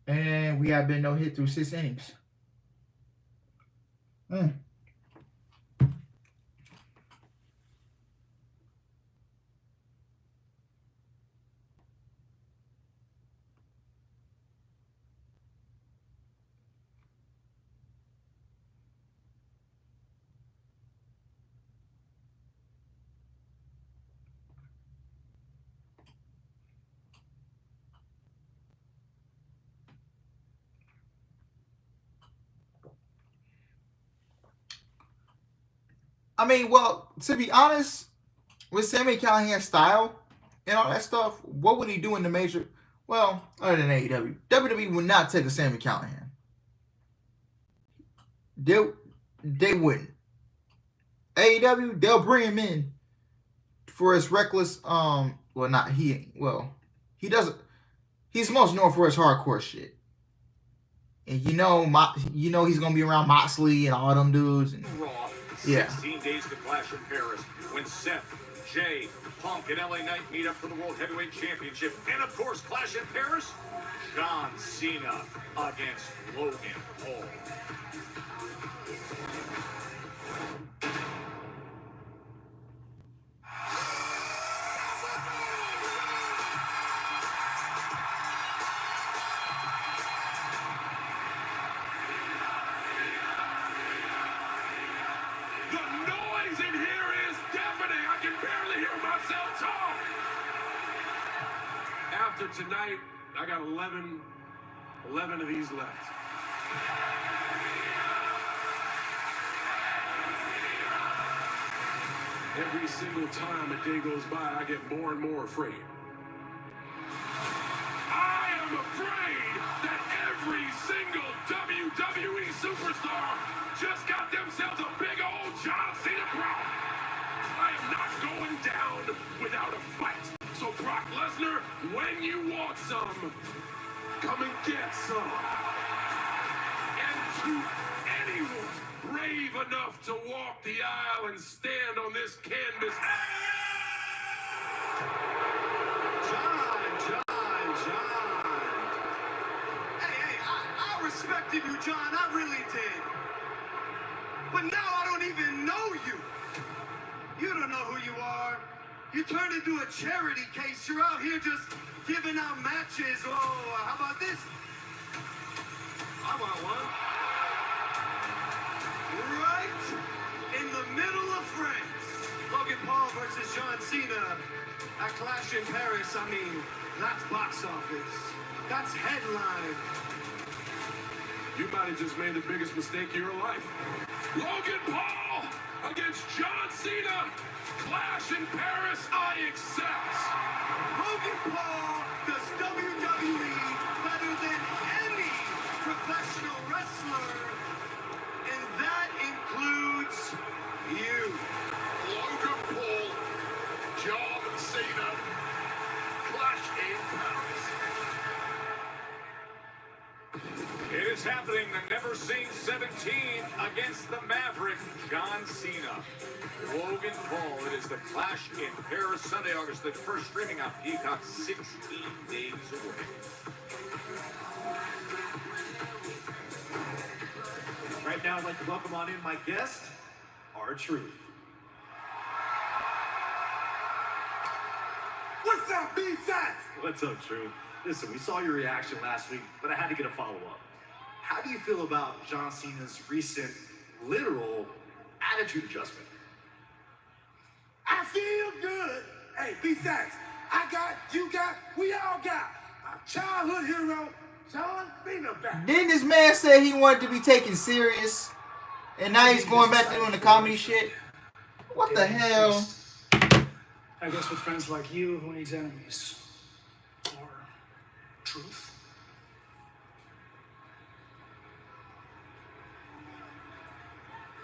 And we have been no hit through 6 innings. I mean, well, to be honest, with Sami Callihan's style and all that stuff, what would he do in the major? Well, other than AEW, WWE would not take a Sami Callihan. They wouldn't. AEW, they'll bring him in for his reckless. Well, not he. Well, he doesn't. He's most known for his hardcore shit. And he's gonna be around Moxley and all them dudes. And, Raw, yeah. 16 days to Clash in Paris when Seth, Jay, Punk, and LA Knight meet up for the World Heavyweight Championship. And of course, Clash in Paris, John Cena against Logan Paul. The noise in here is deafening. I can barely hear myself talk. After tonight, I got 11 of these left. Every single time a day goes by, I get more and more afraid. I am afraid that every single WWE superstar just got themselves a big old John Cena problem. I am not going down without a fight. So Brock Lesnar, when you want some, come and get some. And to anyone brave enough to walk the aisle and stand on this canvas. John. Hey, I respected you, John. I really did. But now I don't even know you. You don't know who you are. You turned into a charity case. You're out here just giving out matches. Oh, how about this? I want one. Right in the middle of France. Logan Paul versus John Cena at Clash in Paris. I mean, that's box office. That's headline. You might have just made the biggest mistake of your life. Logan Paul against John Cena. Clash in Paris, I accept. Logan Paul does WWE better than any professional wrestler, and that includes you. Logan Paul, John Cena, Clash in Paris. It is happening. The never seen 17 against the Maverick, John Cena. Logan Paul. It is the Clash in Paris, Sunday, August the 1st, streaming on Peacock, 16 days away. Right now, I'd like to welcome on in my guest, R-Truth. What's up, B-Sats? What's up, Truth? Listen, we saw your reaction last week, but I had to get a follow-up. How do you feel about John Cena's recent literal attitude adjustment? I feel good. Hey, B-Sats, I got, you got, we all got our childhood hero, John Cena back. Didn't this man say he wanted to be taken serious, and now he's going back to doing the comedy shit? What the hell? I guess with friends like you, who needs enemies? Or truth?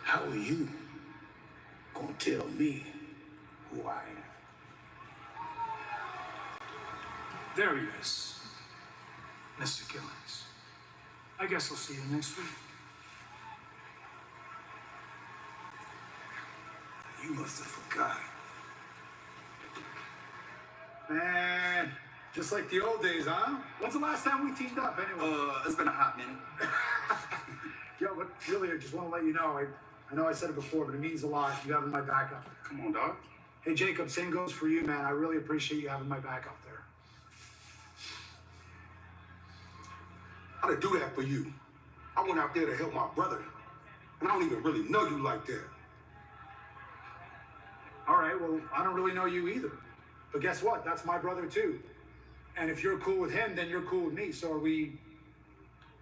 How are you gonna tell me who I am? There he is. Mr. Killings. I guess I'll see you next week. You must have forgot. Man, just like the old days, huh? When's the last time we teamed up, anyway? It's been a hot minute. Yo, but really, I just want to let you know, I know I said it before, but it means a lot. You having my back up there. Come on, dog. Hey, Jacob, same goes for you, man. I really appreciate you having my back up there. I'd do that for you. I went out there to help my brother, and I don't even really know you like that. All right, well, I don't really know you either. But guess what? That's my brother, too. And if you're cool with him, then you're cool with me. So are we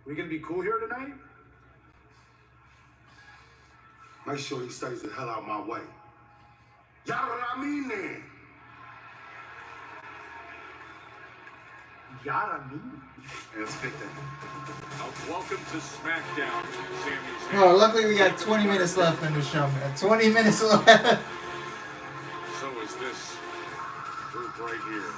going to be cool here tonight? Make sure he stays the hell out my way. Y'all know what I mean then? Yada me. Let's fit that. Welcome to SmackDown, Sami Zayn. Oh, luckily we got 20 minutes left in the show, man. 20 minutes left. So is this group right here.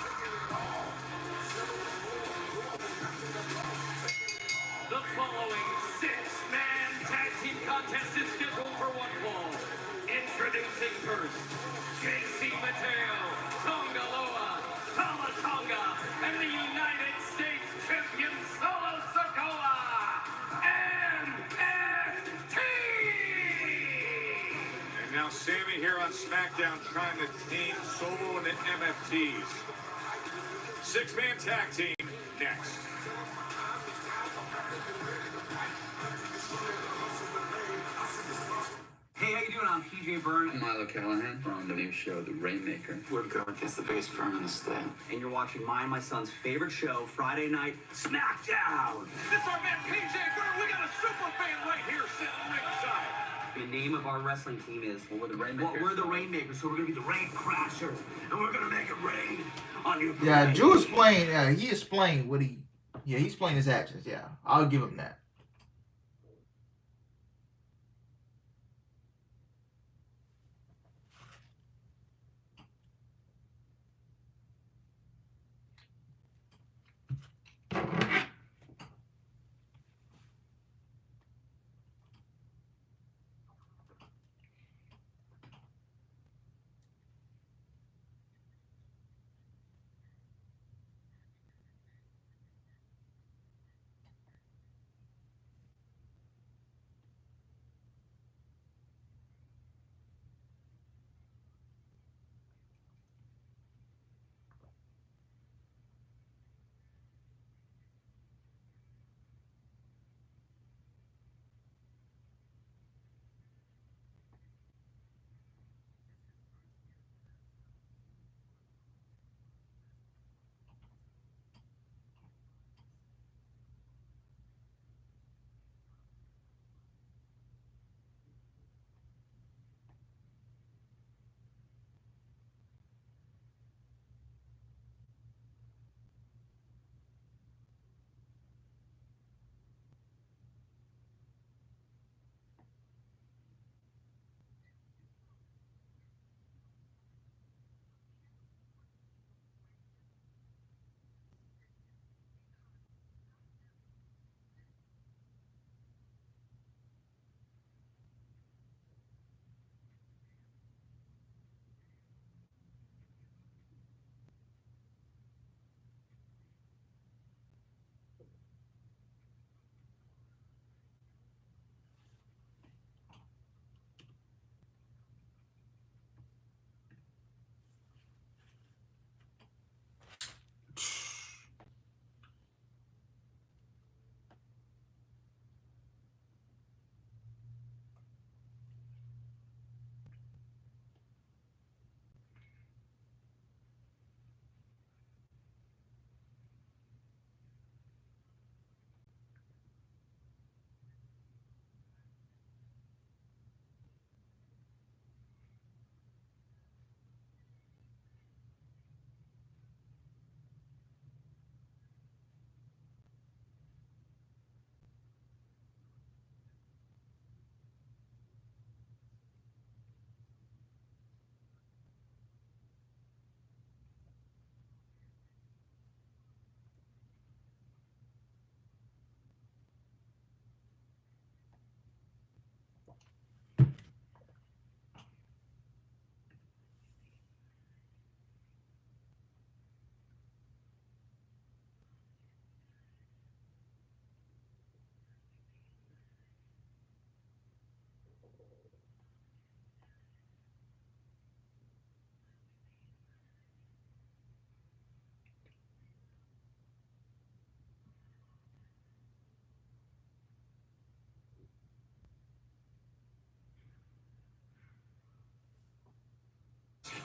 The following six-man tag team contest is scheduled for one fall. Introducing first, JC Mateo, Tonga Loa, Tama Tonga, and the United States champion Solo Sikoa, MFT! And now Sami here on SmackDown trying to tame Solo and the MFTs. Six-man tag team next. Hey, how you doing? I'm PJ Byrne. I'm Milo Callahan from the new show, The Rainmaker. We're going against the biggest firm in the state. And you're watching mine and my son's favorite show, Friday Night SmackDown. This our man PJ Byrne. We got a super fan right here sitting ringside. The name of our wrestling team is We're the Rainmakers. Well, we're the Rainmakers, so we're gonna be the Rain Crashers, and we're gonna make it rain on you. Yeah, Drew is playing. He is playing what he. Yeah, he's playing his actions. Yeah, I'll give him that.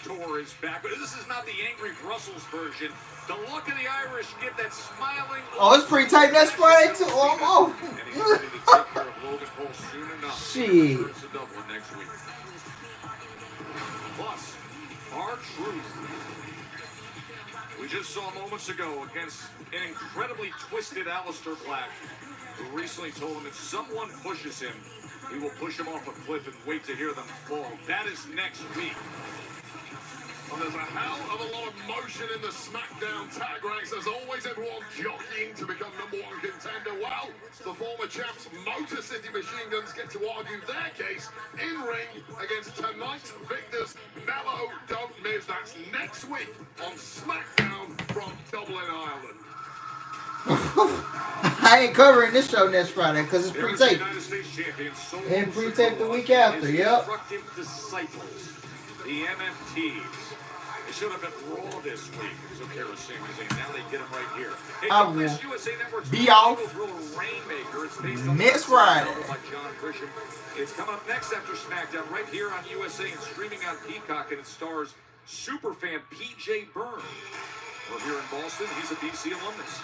tour is back, but this is not the angry Brussels version. The look of the Irish kid that's smiling. Oh, it's pretty tight next Friday too. Oh, I'm off. And he's ready to take care of Logan Paul soon enough. Shit. Returns to Dublin next week. Plus, R-Truth. We just saw moments ago against an incredibly twisted Aleister Black, who recently told him if someone pushes him, he will push him off a cliff and wait to hear them fall. That is next week. Well, there's a hell of a lot of motion in the SmackDown tag ranks. There's always everyone jockeying to become #1 contender. Well, the former champs Motor City Machine Guns get to argue their case in ring against tonight's victors, Mello Don't Miss. That's next week on SmackDown from Dublin, Ireland. I ain't covering this show next Friday because it's pre-taped. United States champion, And pre-taped the week after, yep. Instructive disciples, the MFTs. They showed up at Raw this week. So Sami Zayn. Now they get him right here. Hey, I will USA Network's be off Rainmaker. It's based on next Friday. by John Grisham. It's coming up next after SmackDown right here on USA and streaming on Peacock, and it stars superfan PJ Byrne. We're here in Boston. He's a DC alumnus.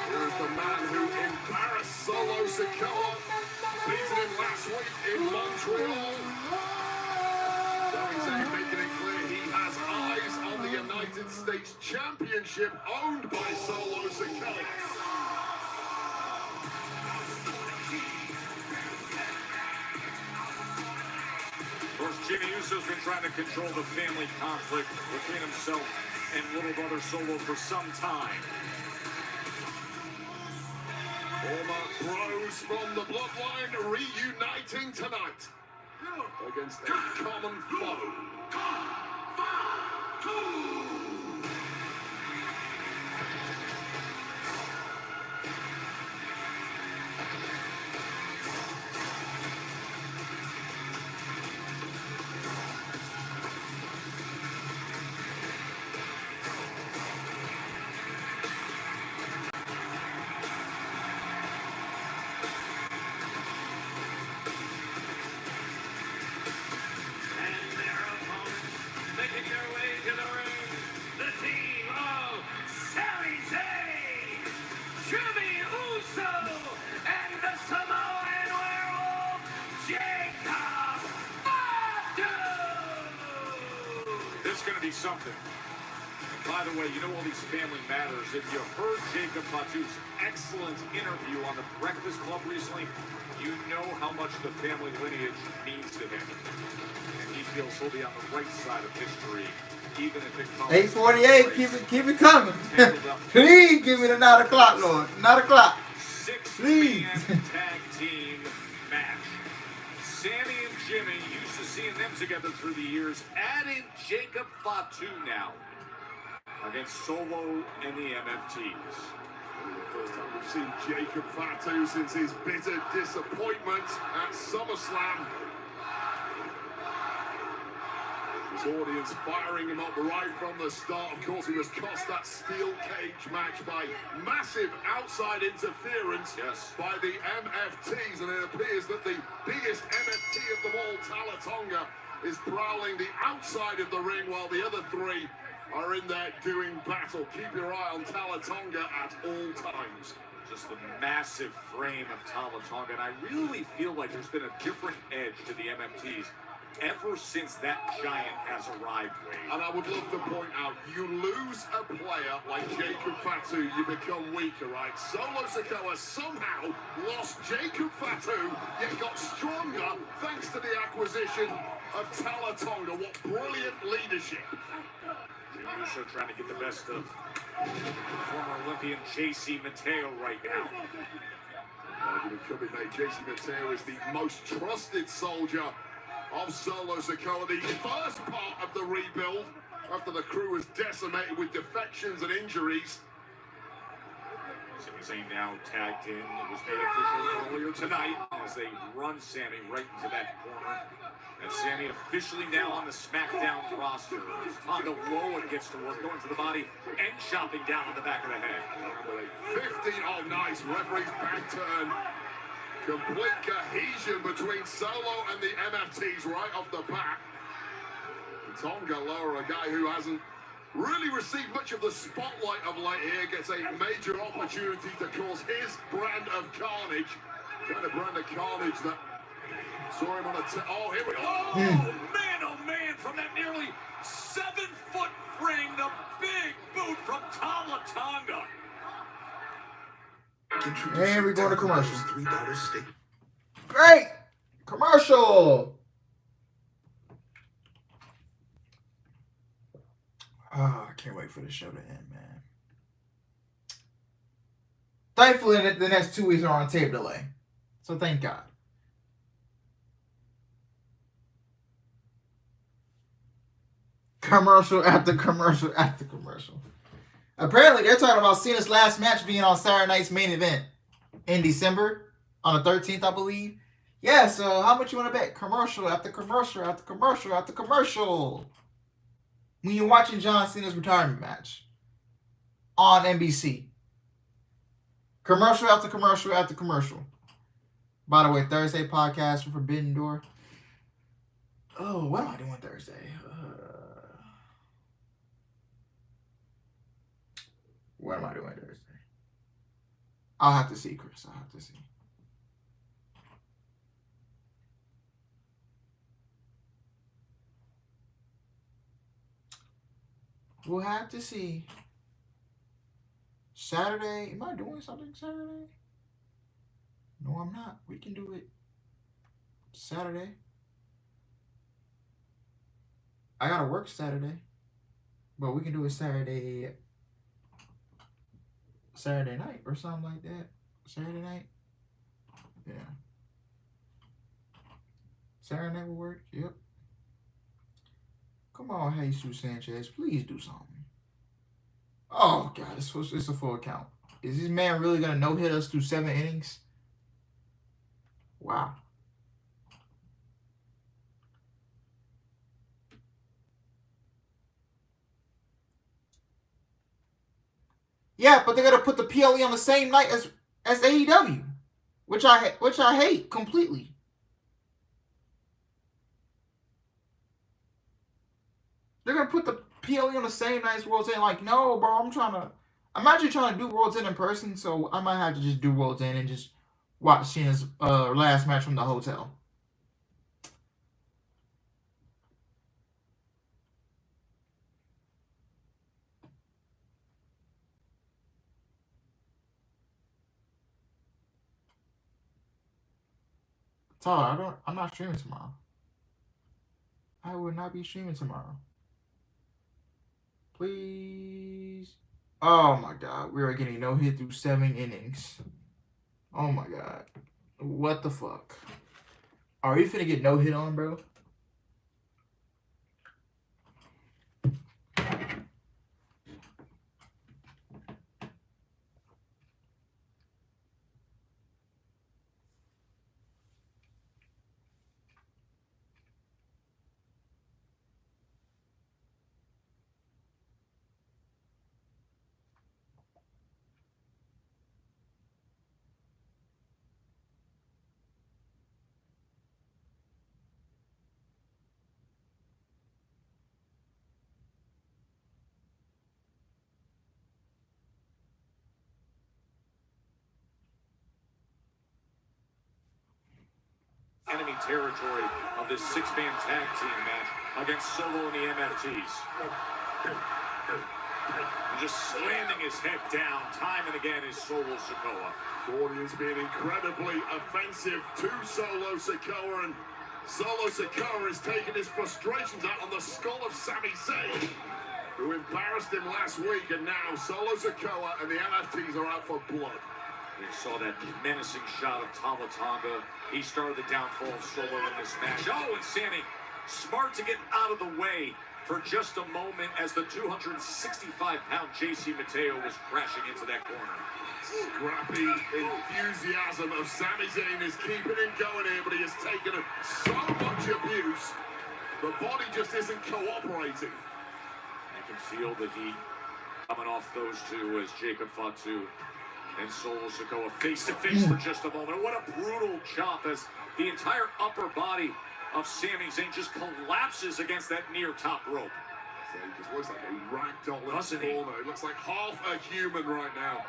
Here's the man who embarrassed Solo Sikoa, beating him last week in Montreal. Sami Zayn making it clear he has eyes on the United States Championship owned by Solo Sikoa. Of course, Jimmy Uso's been trying to control the family conflict between himself and little brother Solo for some time. Former pros from the bloodline reuniting tonight against a common foe. Making their way to the ring, the team of Sami Zayn, Jimmy Uso, and the Samoan werewolf, Jacob Fatu. This is going to be something. And by the way, you know all these family matters. If you heard Jacob Fatu's excellent interview on the Breakfast Club recently, you know how much the family lineage means to him. And he feels he'll be on the right side of history, even if it comes. 8:48, keep it coming. Please give me the 9 o'clock, Lord. 9 o'clock. 6-man tag team match. Sammy and Jimmy, used to seeing them together through the years, added Jacob Fatu now against Solo and the MFTs. First time we've seen Jacob Fatu since his bitter disappointment at SummerSlam. His audience firing him up right from the start. Of course, he was cost that steel cage match by massive outside interference by the MFTs, and it appears that the biggest MFT of them all, Talatonga, is prowling the outside of the ring while the other three are in there doing battle. Keep your eye on Talatonga at all times. Just the massive frame of Talatonga, and I really feel like there's been a different edge to the MFTs ever since that giant has arrived, Wade. And I would love to point out, you lose a player like Jacob Fatu, you become weaker, right? Solo Sikoa somehow lost Jacob Fatu, yet got stronger thanks to the acquisition of Talatonga. What brilliant leadership. Uso trying to get the best of former Olympian JC Mateo right now. Argument could be made. JC Mateo is the most trusted soldier of Solo Sikoa. The first part of the rebuild after the crew was decimated with defections and injuries. Zayn now tagged in. It was made official earlier tonight as they run Sami right into that corner. And Sami officially now on the SmackDown roster. Tonga Loa gets to work, going to the body and chopping down on the back of the head. 15, oh nice, referee's back turn. Complete cohesion between Solo and the MFTs right off the bat. Tonga Loa, a guy who hasn't really received much of the spotlight of late here, gets a major opportunity to cause his brand of carnage. Kind of brand of carnage that saw him on oh, here we go. Oh man, from that nearly 7-foot ring, the big boot from Tama Tonga. And we go to commercial. $3 steak. Great! Commercial! Oh, I can't wait for the show to end, man. Thankfully, the next 2 weeks are on tape delay. So thank God. Commercial after commercial after commercial. Apparently, they're talking about Cena's last match being on Saturday night's main event in December, on the 13th, I believe. Yeah, so how much you want to bet? Commercial after commercial after commercial after commercial. When you're watching John Cena's retirement match on NBC. Commercial after commercial after commercial. By the way, Thursday podcast for Forbidden Door. Oh, what am I doing Thursday? What am I doing Thursday? I'll have to see, Chris. I'll have to see. We'll have to see. Saturday. Am I doing something Saturday? No, I'm not. We can do it Saturday. I gotta work Saturday. But we can do it Saturday night or something like that. Saturday night? Yeah. Saturday night will work? Yep. Come on, Jesus Sanchez. Please do something. Oh, God. It's a full count. Is this man really going to no-hit us through 7 innings? Wow. Yeah, but they're going to put the PLE on the same night as AEW, which I hate completely. They're going to put the PLE on the same night as World's End. Like, no, bro, I'm actually trying to do World's End in person, so I might have to just do World's End and just watch Cena's last match from the hotel. Tyler, I'm not streaming tomorrow. I will not be streaming tomorrow. Please. Oh my God. We are getting no hit through 7 innings. Oh my God. What the fuck? Are we finna get no hit on, bro? Enemy territory of this 6-man tag team match against Solo and the MFTs. And just slamming his head down time and again is Solo Sikoa. The audience being incredibly offensive to Solo Sikoa, and Solo Sikoa is taking his frustrations out on the skull of Sami Zayn, who embarrassed him last week, and now Solo Sikoa and the MFTs are out for blood. We saw that menacing shot of Tama Tonga. He started the downfall of Solo in this match. Oh, and Sami, smart to get out of the way for just a moment as the 265-pound JC Mateo was crashing into that corner. Scrappy enthusiasm of Sami Zayn is keeping him going here, but he has taken so much abuse. The body just isn't cooperating. You can feel the heat coming off those two as Jacob Fatu and Solo Sikoa face-to-face for just a moment. What a brutal chop as the entire upper body of Sami Zayn just collapses against that near top rope. So he just looks like a ragdoll in the corner. He looks like half a human right now.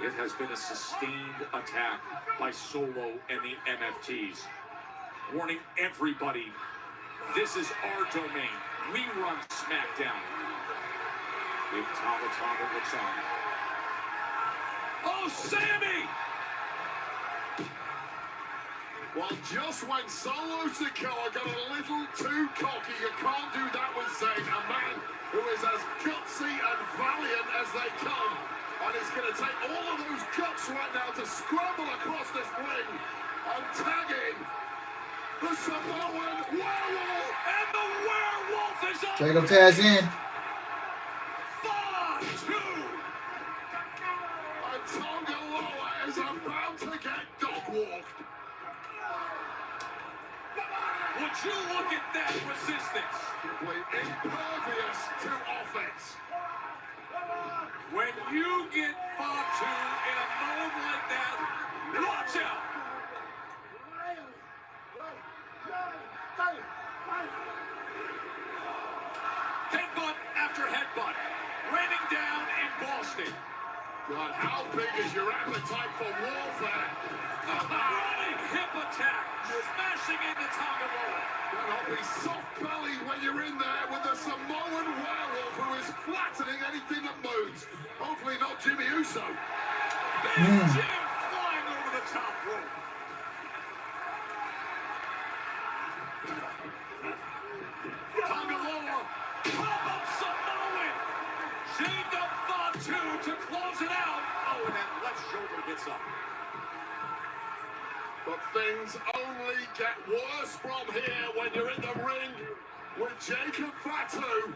It has been a sustained attack by Solo and the MFTs. Warning everybody, this is our domain. We run SmackDown. Big Taba Taba looks on. Oh, Sami! Well, just when Solo Sikoa got a little too cocky, you can't do that with Zayn, a man who is as gutsy and valiant as they come. And it's going to take all of those guts right now to scramble across this ring and tag in the Samoan Werewolf. And the Werewolf is up! Jacob tags in. 5-2! And Tonga Loa is about to get dog-walked. Would you look at that resistance? Simply impervious to offense. When you get Fatu in a mode like that, watch out! Headbutt after headbutt, raining down in Boston. God, how big is your appetite for warfare? A running hip attack, smashing into Tonga Loa. Don't be soft-bellied when you're in there with the Samoan Werewolf who is flattening anything that moves. Hopefully not Jimmy Uso. Big Jim flying over the top rope. Tonga Loa, pop-up Samoan. Jacob Fatu to close it out. Oh, and that left shoulder gets up. But things only get worse from here when you're in the ring with Jacob Fatu.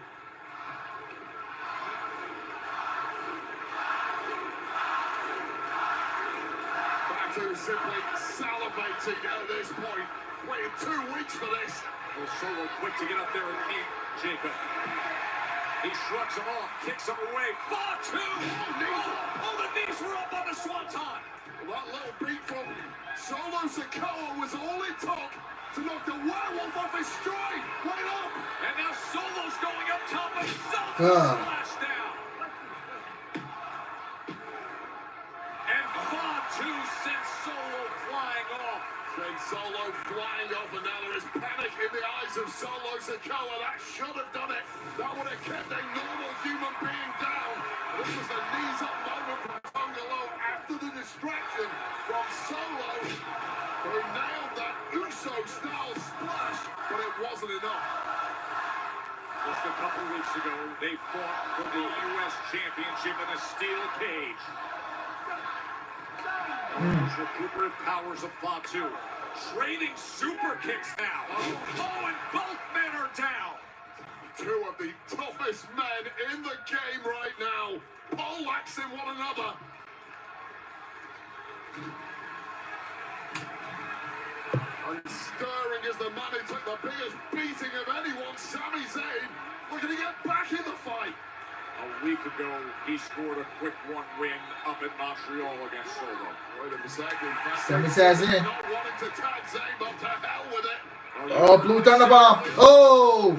Fatu simply salivating at this point. Waited 2 weeks for this. Well, Solo quick to get up there and meet Jacob. He shrugs him off, kicks him away. Fatu! Oh, the knees were up on the swanton. Well, that little beat from Solo Sikoa was all it took to knock the Werewolf off his stride. Right up! And now Solo's going up top of himself. Splash down. And Fatu sends Solo flying off. Sends Solo flying off, and now there is panic in the eyes of Solo Sikoa. That should have done it. That would have kept a normal human being down. This was a knees-up moment from Tonga Loa after the distraction from Solo, who nailed that Uso-style splash, but it wasn't enough. Just a couple weeks ago, they fought for the U.S. Championship in a steel cage. The recuperative powers of Fatu. Trading super kicks now. Oh, and both men are down. Two of the toughest men in the game right now, poleaxing one another. And stirring is the man who took the biggest beating of anyone, Sami Zayn. Looking to get back in the fight. A week ago, he scored a quick 1 win up in Montreal against Solo. Wait a second. Sami says in. Not wanting to tag Zayn, but to hell with it. Oh, Blue Thunder Bomb. Oh!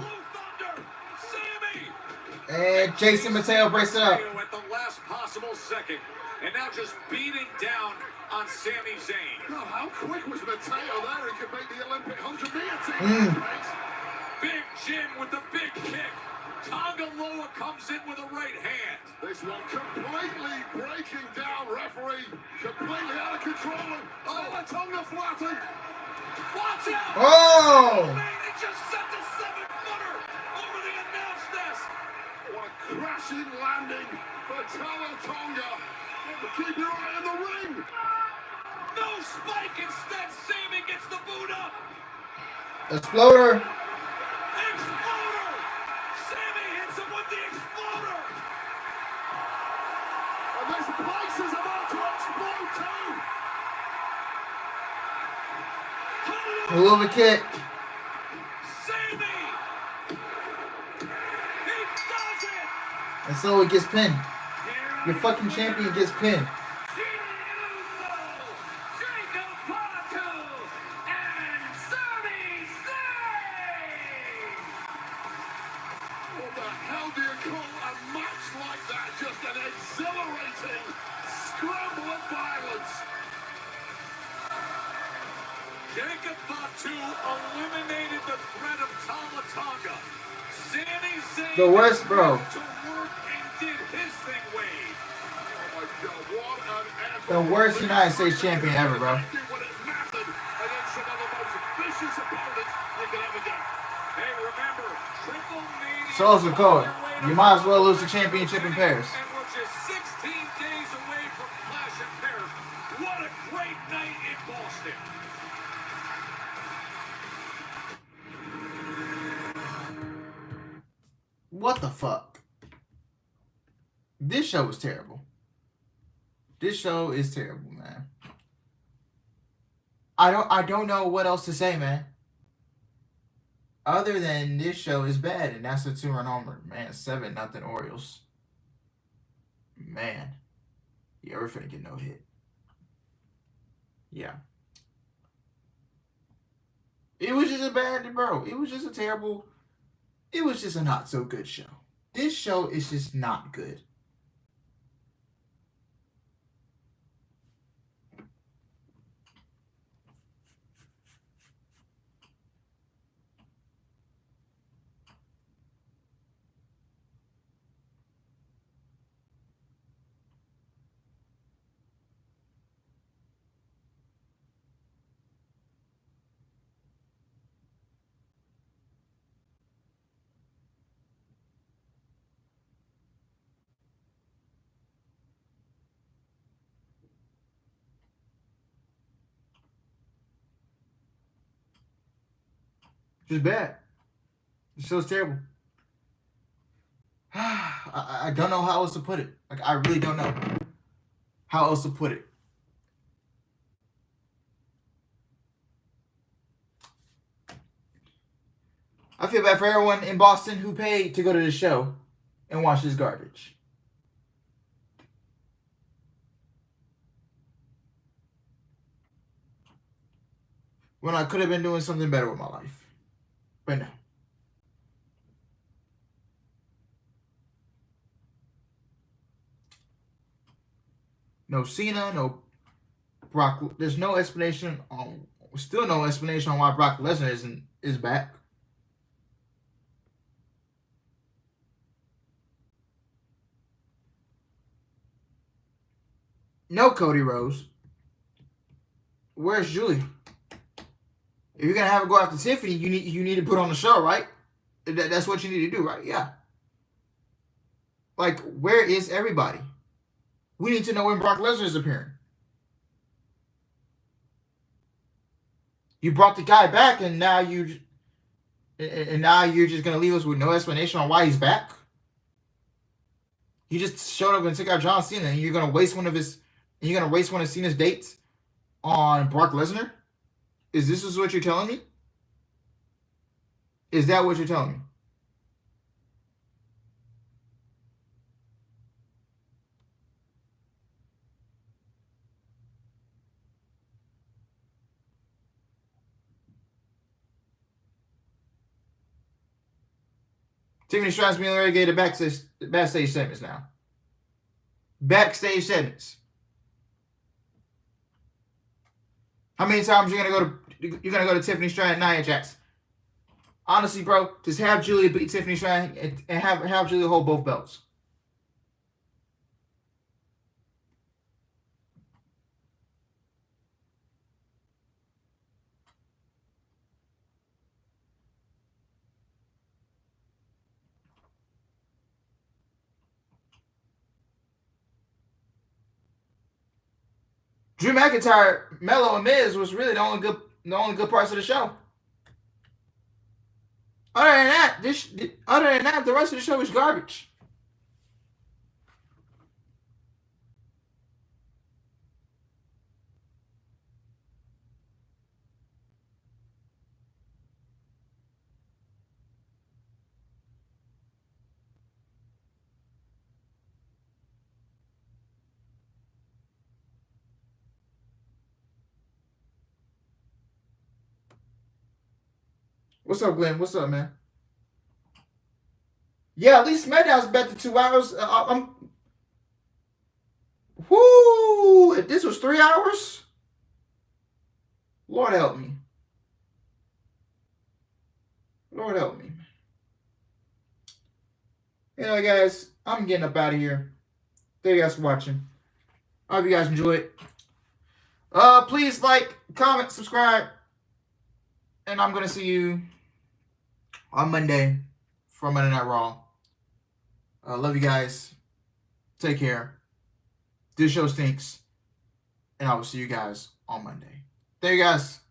And Jason Mateo breaks it up. At the last possible second. And now just beating down on Sami Zayn. Oh, how quick was Mateo there? He could make the Olympic 100-meter team. Big Jim with the big kick. Tonga Loa comes in with a right hand. This one completely breaking down, referee. Completely out of control. Oh, Tonga flattened. Watch out! Oh! Man, they just sent a 7-footer over the announce desk. What a crashing landing for Tonga. But keep your eye on the ring. No spike. Instead, Sami gets the boot up. Exploder. Exploder. the Exploder! And this place is about to explode too! A little kick. Sammy! He does it! And so it gets pinned. Your fucking champion gets pinned. What the hell do you call a match like that? Just an exhilarating scramble of violence. Jacob Fatu eliminated the threat of Tama Tonga. Sami Zayn The worst, bro. to work and did his thing, Wade. Oh my God, what an effort. The worst United States champion ever, bro. When it mattered against some of the most vicious opponents you could ever get. Hey, remember, Triple Mania. So it's a code. You might as well lose the championship in Paris. And we're just 16 days away from Clash in Paris. What a great night in Boston. What the fuck? This show is terrible. This show is terrible, man. I don't know what else to say, man. Other than this show is bad, and that's a 2-run homer. Man, 7-0 Orioles. Man. Yeah, we're finna get no hit. Yeah. It was just a bad, bro. It was just a terrible, it was just a not so good show. This show is just not good. Just bad. The show's terrible. I don't know how else to put it. Like, I really don't know how else to put it. I feel bad for everyone in Boston who paid to go to the show and watch this garbage. When I could have been doing something better with my life. But no. No Cena, no Brock. There's no explanation on. Still no explanation on why Brock Lesnar is back. No Cody Rhodes. Where's Julie? If you're gonna have her go after Tiffany, you need to put on the show, right? That's what you need to do, right? Yeah. Like, where is everybody? We need to know when Brock Lesnar is appearing. You brought the guy back, and now you're just gonna leave us with no explanation on why he's back. He just showed up and took out John Cena, and you're gonna waste one of Cena's dates on Brock Lesnar. Is this what you're telling me? Is that what you're telling me? Tiffany Stratton's being relegated to backstage segments now. Backstage segments. How many times you're gonna go to Tiffany Stratton and Nia Jax? Honestly, bro, just have Julia beat Tiffany Stratton and have Julia hold both belts. Drew McIntyre, Melo, and Miz was really the only good parts of the show. Other than that, the rest of the show is garbage. What's up, Glenn? What's up, man? Yeah, at least SmackDown's better 2 hours. Whoo! If this was 3 hours, Lord help me. Lord help me. Anyway, guys, I'm getting up out of here. Thank you guys for watching. I hope you guys enjoy it. Please like, comment, subscribe. And I'm going to see you on Monday for Monday Night Raw. Love you guys. Take care. This show stinks. And I will see you guys on Monday. Thank you guys.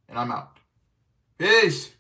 And I'm out. Peace.